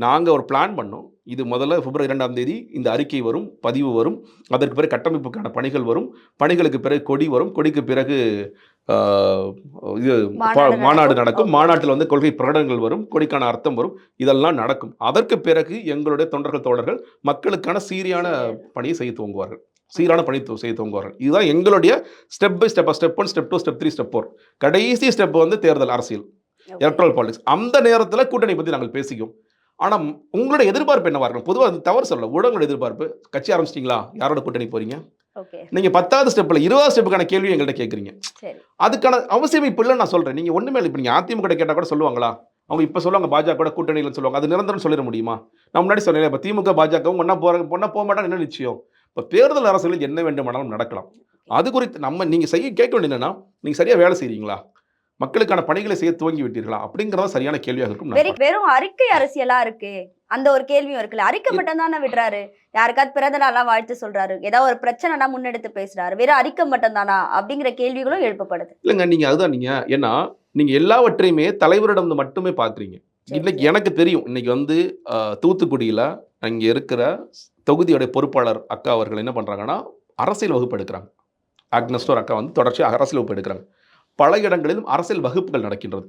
நாங்கள் ஒரு பிளான் பண்ணோம். இது முதல்ல பிப்ரவரி 2ஆம் தேதி இந்த அறிக்கை வரும், பதிவு வரும். அதற்கு பிறகு கட்டமைப்புக்கான பணிகள் வரும். பணிகளுக்கு பிறகு கொடி வரும். கொடிக்கு பிறகு இது மாநாடு நடக்கும். மாநாட்டில் வந்து கொள்கை பிரகடனங்கள் வரும். கொடிக்கான அர்த்தம் வரும். இதெல்லாம் நடக்கும். அதற்கு பிறகு எங்களுடைய தொண்டர்கள் தோழர்கள் மக்களுக்கான சீரான பணியை செய்ய துவங்குவார்கள். சீரான பணி செய்ய துவங்குவார்கள். இதுதான் எங்களுடைய step by step, step 1, step 2, step 3, step 4. கடைசி ஸ்டெப் வந்து தேர்தல் அரசியல், எலக்ட்ரல் பாலிடிக்ஸ். அந்த நேரத்தில் கூட்டணி பற்றி நாங்கள் பேசிக்கும். ஆனால் உங்களோட எதிர்பார்ப்பு என்னவா இருக்கும்? பொதுவாக அது தவறு சொல்லல. ஊடகங்களோட எதிர்பார்ப்பு, கட்சி ஆரம்பிச்சிட்டிங்களா, யாரோட கூட்டணி போறீங்க, நீங்க 10வது ஸ்டெப்ல 20வது ஸ்டெப்புக்கான கேள்வி எங்கள்கிட்ட கேட்குறீங்க. அதுக்கான அவசியம் இப்போ இல்லை. நான் சொல்றேன், நீங்க ஒண்ணுமே இல்லை. இப்போ நீங்க அதிமுக கேட்டால் கூட சொல்லுவாங்களா? அவங்க இப்போ சொல்லுவாங்க பாஜக கூட கூட்டணியில் சொல்லுவாங்க. அது நிரந்தரம் சொல்லிட முடியுமா? நான் முன்னாடி சொன்னேன், இப்போ திமுக பாஜகவும் ஒன்றா போக மாட்டாங்க. என்ன நிச்சயம்? இப்போ தேர்தல் அரசியலில் என்ன வேண்டுமானாலும் நடக்கலாம். அது குறித்து நீங்க கேட்க வேண்டியது என்னன்னா, நீங்க சரியா வேலை செய்றீங்களா, மக்களுக்கான பணிகளை செய்ய துவங்கி விட்டீர்களா அப்படிங்கறத சரியான கேள்வியாக இருக்கும். வெறும் அறிக்கை அரசியலா இருக்கு, அந்த ஒரு கேள்வியும் இருக்குல்ல. அறிக்கை மட்டும் தானே விடுறாரு, யாருக்காவது பிறந்த நாள்லாம் வாழ்த்து சொல்றாரு, ஏதாவது ஒரு பிரச்சனைனா முன்னெடுத்து பேசுறாரு, வெறும் அறிக்கை மட்டும் தானா அப்படிங்கிற கேள்விகளும் எழுப்பப்படுது. இல்லைங்க, நீங்க அதுதான் ஏன்னா நீங்க எல்லாவற்றையுமே தலைவரிடம் மட்டுமே பாக்குறீங்க. இன்னைக்கு எனக்கு தெரியும், இன்னைக்கு வந்து தூத்துக்குடியில அங்க இருக்கிற தொகுதியுடைய பொறுப்பாளர் அக்கா அவர்கள் என்ன பண்றாங்கன்னா, அரசியல் வகுப்பு எடுக்கிறாங்க. ஆக்னஸ்டோர் அக்கா வந்து தொடர்ச்சியாக அரசியல் வகுப்பு எடுக்கிறாங்க. பல இடங்களிலும் அரசியல் வகுப்புகள் நடக்கின்றது.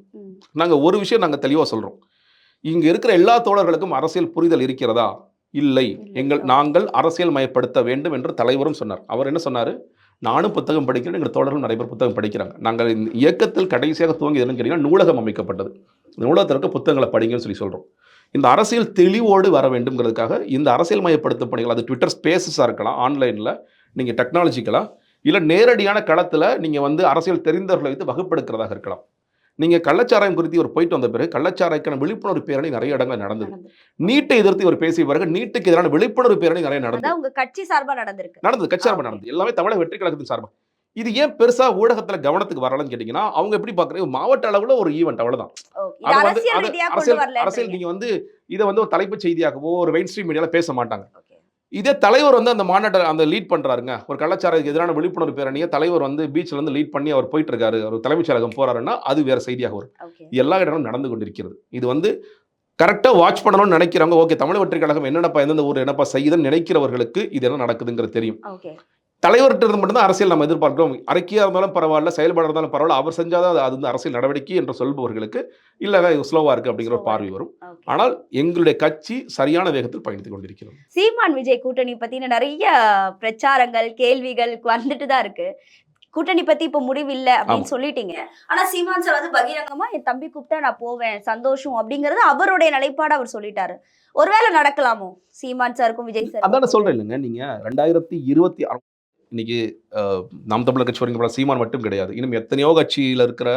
நாங்கள் ஒரு விஷயம் நாங்கள் தெளிவாக சொல்கிறோம், இங்கே இருக்கிற எல்லா தோழர்களுக்கும் அரசியல் புரிதல் இருக்கிறதா? இல்லை. நாங்கள் அரசியல் மயப்படுத்த வேண்டும் என்று தலைவரும் சொன்னார். அவர் என்ன சொன்னார்? நானும் புத்தகம் படிக்கிறேன், எங்கள் தோழர்கள் நிறைய பேர் புத்தகம் படிக்கிறாங்க. நாங்கள் இந்த இயக்கத்தில் கடைசியாக துவங்கி என்னன்னு கேட்டிங்கன்னா, நூலகம் அமைக்கப்பட்டது. நூலகத்திற்கு புத்தகங்களை படிங்கன்னு சொல்லி சொல்கிறோம். இந்த அரசியல் தெளிவோடு வர வேண்டும்ங்கிறதுக்காக இந்த அரசியல் மயப்படுத்தும் பணிகள், அது ட்விட்டர் ஸ்பேசஸாக இருக்கலாம், ஆன்லைனில் நீங்கள் டெக்னாலஜிக்கலாக, இல்லை நேரடியான களத்தில் நீங்கள் வந்து அரசியல் தெரிந்தவர்களை வைத்து வகுப்பெடுக்கிறதாக இருக்கலாம். நீங்கள் கள்ளச்சாராயம் குறித்து ஒரு போயிட்டு வந்த பிறகு கள்ளச்சாராய்க்கான விழிப்புணர்வு பேரணி நிறைய இடங்கள் நடந்தது. நீட்டை எதிர்த்து ஒரு பேசிய பிறகு நீட்டுக்கு எதிரான விழிப்புணர்வு பேரணி நிறைய நடந்தது. உங்க கட்சி சார்பாக நடந்தது, கட்சி சார்பாக நடந்தது. எல்லாமே தமிழக வெற்றி கழகத்தின் சார்பாக. இது ஏன் பெருசா ஊடகத்தில் கவனத்துக்கு வரலன்னு கேட்டீங்கன்னா, அவங்க எப்படி பார்க்குறீங்க, மாவட்ட அளவில் ஒரு ஈவெண்ட், அவ்வளவுதான். அரசியல் நீங்க வந்து இதை வந்து ஒரு தலைப்பு செய்தியாகவோ ஒரு மெயின் ஸ்ட்ரீம் மீடியாவில் பேச மாட்டாங்க. இதே தலைவர் வந்து அந்த மாநாட்டை அந்த லீட் பண்றாருங்க, ஒரு கள்ளச்சாராயத்துக்கு எதிரான விழிப்புணர்வு பேரணியை தலைவர் வந்து பீச்ல இருந்து லீட் பண்ணி அவர் போயிட்டு இருக்காரு, ஒரு தலைமைச் செயலகம் போறாருன்னா அது வேற செய்தியாக வரும். எல்லா இடங்களும் நடந்து கொண்டிருக்கிறது. இது வந்து கரெக்டா வாட்ச் பண்ணணும்னு நினைக்கிறவங்க, ஓகே தமிழ் வெற்றி கழகம் என்னென்னப்பா எந்தெந்த ஊர் என்னப்பா செய்யுதுன்னு நினைக்கிறவர்களுக்கு இது என்ன நடக்குதுங்கிறது தெரியும். தலைவர்கிட்ட இருந்து மட்டும்தான் அரசியல் நம்ம எதிர்பார்க்கிறோம். அறிக்கையாக இருந்தாலும் பரவாயில்ல, செயல்பாடு இருந்தாலும் பரவாயில்ல, அவர் செஞ்சாதான் அது வந்து அரசியல் நடவடிக்கை என்று சொல்பவர்களுக்கு இல்லை ஸ்லோவா இருக்கு அப்படிங்கிற ஒரு பார்வை வரும். ஆனால் எங்களுடைய கட்சி சரியான வேகத்தில் பயணித்துக் கொண்டிருக்கிறோம். சீமான் விஜய் கூட்டணி பத்தின நிறைய பிரச்சாரங்கள் கேள்விகள் வந்துட்டு தான் இருக்கு. கூட்டணி பத்தி இப்ப முடிவு இல்லை அப்படின்னு சொல்லிட்டீங்க. ஆனா சீமான் சார் வந்து பகிரங்கமா என் தம்பி கூப்பிட்டா நான் போவேன் சந்தோஷம் அப்படிங்கறது அவருடைய நிலைப்பாடு அவர் சொல்லிட்டாரு. ஒருவேளை நடக்கலாமோ சீமான் சாருக்கும் விஜய் சார்? அதான் சொல்றேன் இல்லைங்க, நீங்க 2026 இன்னைக்கு நாம் தமிழர் கட்சி வரைக்கும் சீமான் மட்டும் கிடையாது, இன்னும் எத்தனையோ கட்சியில் இருக்கிற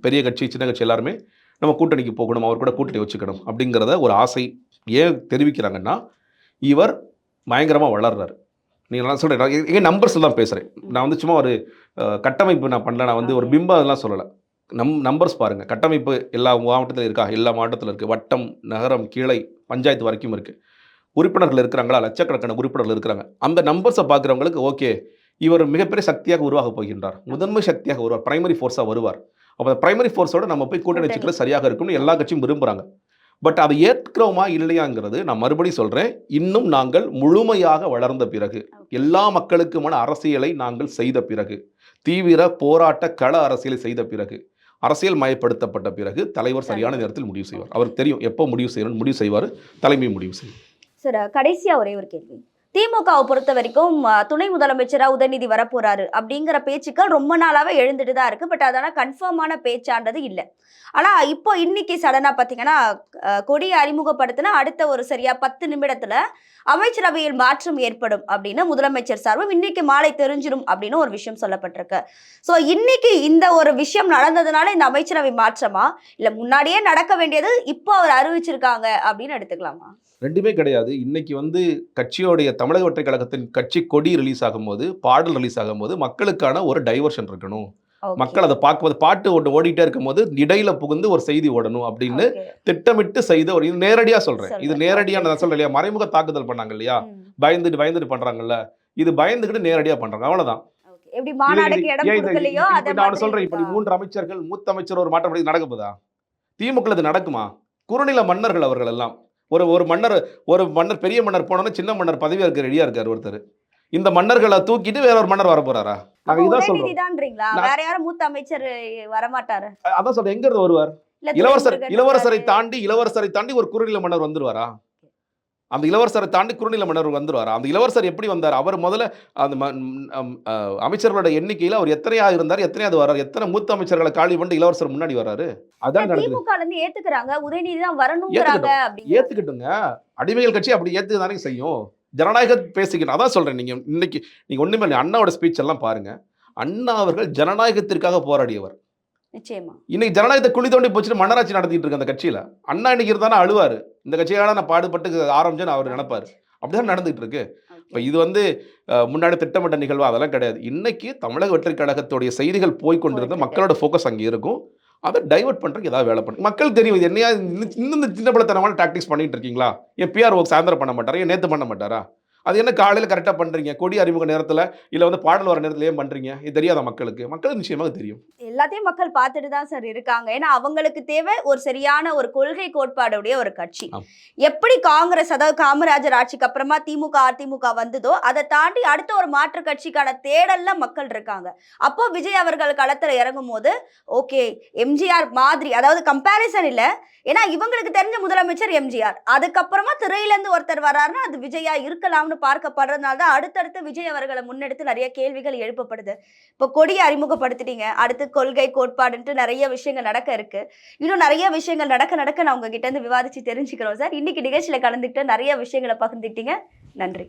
பெரிய கட்சி சின்ன கட்சி எல்லாருமே நம்ம கூட்டணிக்கு போகணும், அவர் கூட கூட்டணி வச்சுக்கணும் அப்படிங்கிறத ஒரு ஆசை ஏன் தெரிவிக்கிறாங்கன்னா, இவர் பயங்கரமாக வளர்றாரு. நீங்கள் நான் சொல்கிறேன், எங்கள் நம்பர்ஸ் தான் பேசுகிறேன். நான் வந்து சும்மா ஒரு கட்டமைப்பு நான் பண்ணல, நான் வந்து ஒரு பிம்பம் அதெல்லாம் சொல்லலை. நம்பர்ஸ் பாருங்கள். கட்டமைப்பு எல்லா மாவட்டத்திலும் இருக்கா? எல்லா மாவட்டத்தில் இருக்குது. வட்டம், நகரம், கிளை, பஞ்சாயத்து வரைக்கும் இருக்குது. உறுப்பினர்கள் இருக்கிறாங்களா? லட்சக்கணக்கான உறுப்பினர்கள் இருக்கிறாங்க. அந்த நம்பர்ஸை பார்க்குறவங்களுக்கு ஓகே, இவர் மிகப்பெரிய சக்தியாக உருவாக போகின்றார், முதன்மை சக்தியாக வருவார், பிரைமரி ஃபோர்ஸாக வருவார். அப்போ பிரைமரி ஃபோர்ஸோட நம்ம போய் கூட்டணி வச்சுக்கிறது சரியாக இருக்கும்னு எல்லா கட்சியும் விரும்புகிறாங்க. பட் அதை ஏற்கிறோமா இல்லையாங்கிறது நான் மறுபடியும் சொல்கிறேன், இன்னும் நாங்கள் முழுமையாக வளர்ந்த பிறகு, எல்லா மக்களுக்குமான அரசியலை நாங்கள் செய்த பிறகு, தீவிர போராட்ட கள அரசியலை செய்த பிறகு, அரசியல் மயப்படுத்தப்பட்ட பிறகு தலைவர் சரியான நேரத்தில் முடிவு செய்வார். அவருக்கு தெரியும் எப்போ முடிவு செய்யணும், முடிவு செய்வார், தலைமை முடிவு செய்வார். சார் கடைசியா ஒரே ஒரு கேள்வி, திமுகவை பொறுத்த வரைக்கும் துணை முதலமைச்சரா உதயநிதி வரப்போறாரு அப்படிங்கிற பேச்சுக்கள் ரொம்ப நாளாவே எழுந்துட்டு தான் இருக்கு. பட் அதனால கன்ஃபார்மான பேச்சான்றது இல்லை. ஆனா இப்போ இன்னைக்கு சடனா பாத்தீங்கன்னா கொடியை அறிமுகப்படுத்தினா அடுத்த ஒரு சரியா 10 நிமிடத்துல அமைச்சரவையில் மாற்றம் ஏற்படும் அப்படின்னு முதலமைச்சர் சார்பும் இன்னைக்கு மாலை தெரிஞ்சிடும் அப்படின்னு ஒரு விஷயம் சொல்லப்பட்டிருக்கு. ஸோ இன்னைக்கு இந்த ஒரு விஷயம் நடந்ததுனால இந்த அமைச்சரவை மாற்றமா, இல்ல முன்னாடியே நடக்க வேண்டியது இப்போ அவர் அறிவிச்சிருக்காங்க அப்படின்னு எடுத்துக்கலாமா? ரெண்டுமே கிடையாது. இன்னைக்கு வந்து கட்சியோடைய தமிழக வெற்றி கழகத்தின் கட்சி கொடி ரிலீஸ் ஆகும்போது, பாடல் ரிலீஸ் ஆகும்போது மக்களுக்கான ஒரு டைவர்ஷன் இருக்கணும். மக்கள் அதை பார்க்கும்போது, பாட்டு ஓடிட்டே இருக்கும்போது இடையில புகுந்து ஒரு செய்தி ஓடணும் அப்படின்னு திட்டமிட்டு செய்த ஒரு, இது நேரடியா சொல்றேன், இது நேரடியா நான் சொல்றேன் இல்லையா, மறைமுக தாக்குதல் பண்ணாங்க இல்லையா, பயந்துட்டு பண்றாங்கல்ல, இது பயந்துகிட்டு நேரடியா பண்றாங்க, அவ்வளவுதான். நான் சொல்றேன், இப்ப 3 அமைச்சர்கள் மூத்த அமைச்சர் ஒரு மாற்றம் நடக்க போதா? திமுக இது நடக்குமா? குறுநில மன்னர்கள் அவர்கள் எல்லாம் ஒரு மன்னர் பெரிய மன்னர் போனோன்னா சின்ன மன்னர் பதவி இருக்க ரெடியா இருக்காரு ஒருத்தர். இந்த மன்னர்களை தூக்கிட்டு வேற ஒரு மன்னர் வர போறாரா? நாங்க இதான் சொல்றோம். உதயநிதிதான்றீங்களா? வேற யாரும் மூத்த அமைச்சர் வரமாட்டாரு? அதான் சொல்றேன், எங்க இருந்து வருவார்? இல்ல இளவரசரை தாண்டி ஒரு குறுநில மன்னர் வந்துருவாரா? அந்த இளவரசரை தாண்டி குறுநில மன்னர் வந்துருவாரா? அந்த இளவரசர் எப்படி வந்தார்? அவர் முதல்ல அந்த அமைச்சர்களோட எண்ணிக்கையில அவர் எத்தனையா இருந்தார், எத்தனையாவது வர்றாரு, எத்தனை மூத்த அமைச்சர்களை காலி பண்ணிட்டு இளவரசர் முன்னாடி வர்றாரு? அதான் நடக்குது. திமுக இருந்து ஏத்துக்கிறாங்க, உதயநிதி தான் வரணும்ங்கறாங்க. ஏத்துக்கிட்டுங்க. அடிமைகள் கட்சி அப்படி ஏத்துக்க தானே செய்யும். ஜனநாயகம் பேசிக்கணும். அதான் சொல்றேன். நீங்க ஒண்ணுமே இல்லை. அண்ணாவோட ஸ்பீச் எல்லாம் பாருங்க. அண்ணா அவர்கள் ஜனநாயகத்திற்காக போராடியவர். நிச்சயமா. இன்னைக்கு ஜனநாயகத்தை குழி தோண்டி போச்சுட்டு மன்னராட்சி நடத்திட்டு இருக்க அந்த கட்சியில அண்ணா இன்னைக்கு இருந்தாலும் அழுவாரு. இந்த கட்சியால நான் பாடுபட்டு ஆரம்பிச்சேன்னு அவர் நினைப்பாரு. அப்படிதான் நடந்துட்டு இருக்கு. இப்ப இது முன்னாடி திட்டமிட்ட நிகழ்வு அதெல்லாம் கிடையாது. இன்னைக்கு தமிழக வெற்றி கழகத்துடைய செய்திகள் போய் கொண்டிருந்த மக்களோட ஃபோக்கஸ் அங்கே இருக்கும். அதை டைவர்ட் பண்றதுக்கு ஏதாவது வேலை பண்ணுங்க. மக்கள் தெரியும் இது என்னையா இன்னும் சின்ன பலத்தனமான டாக்டிக்ஸ் பண்ணிட்டு இருக்கீங்களா? என் பிஆர் ஒர்க் சாயந்தரம் பண்ண மாட்டாரா? ஏன் நேத்து பண்ண மாட்டாரா? அது என்ன காலையில் கரெக்டாக பண்ணுறீங்க? கொடி அறிமுக நேரத்தில் இல்லை பாடல் வர நேரத்தில் ஏன் பண்ணுறீங்க? இது தெரியாத மக்களுக்கு நிச்சயமாக தெரியும். எல்லாத்தையும் மக்கள் பார்த்துட்டு தான் சார் இருக்காங்க. ஏன்னா அவங்களுக்கு தேவை ஒரு சரியான ஒரு கொள்கை கோட்பாடுடைய ஒரு கட்சி. எப்படி காங்கிரஸ், அதாவது காமராஜர் ஆட்சிக்கு அப்புறமா திமுக அதிமுக வந்ததோ அதை தாண்டி அடுத்த ஒரு மாற்று கட்சிக்கான தேடல்ல மக்கள் இருக்காங்க. அப்போ விஜய் அவர்கள் களத்துல இறங்கும் போது ஓகே எம்ஜிஆர் மாதிரி, அதாவது கம்பேரிசன் இல்ல, ஏன்னா இவங்களுக்கு தெரிஞ்ச முதலமைச்சர் எம்ஜிஆர், அதுக்கப்புறமா திரையில இருந்து ஒருத்தர் வர்றாருன்னா அது விஜயா இருக்கலாம்னு பார்க்கப்படுறதுனால தான் அடுத்தடுத்து விஜய் அவர்களை முன்னெடுத்து நிறைய கேள்விகள் எழுப்பப்படுது. இப்போ கொடியை அறிமுகப்படுத்திட்டீங்க, அடுத்து கொள்கை கோட்பாடுன்ட்டு நிறைய விஷயங்கள் நடக்க இருக்கு. இன்னும் நிறைய விஷயங்கள் நடக்க நான் உங்ககிட்ட இருந்து விவாதிச்சு தெரிஞ்சுக்கிறோம் சார். இன்னைக்கு நிகழ்ச்சியில கலந்துக்கிட்டு நிறைய விஷயங்களை பகிர்ந்துக்கிட்டீங்க. நன்றி.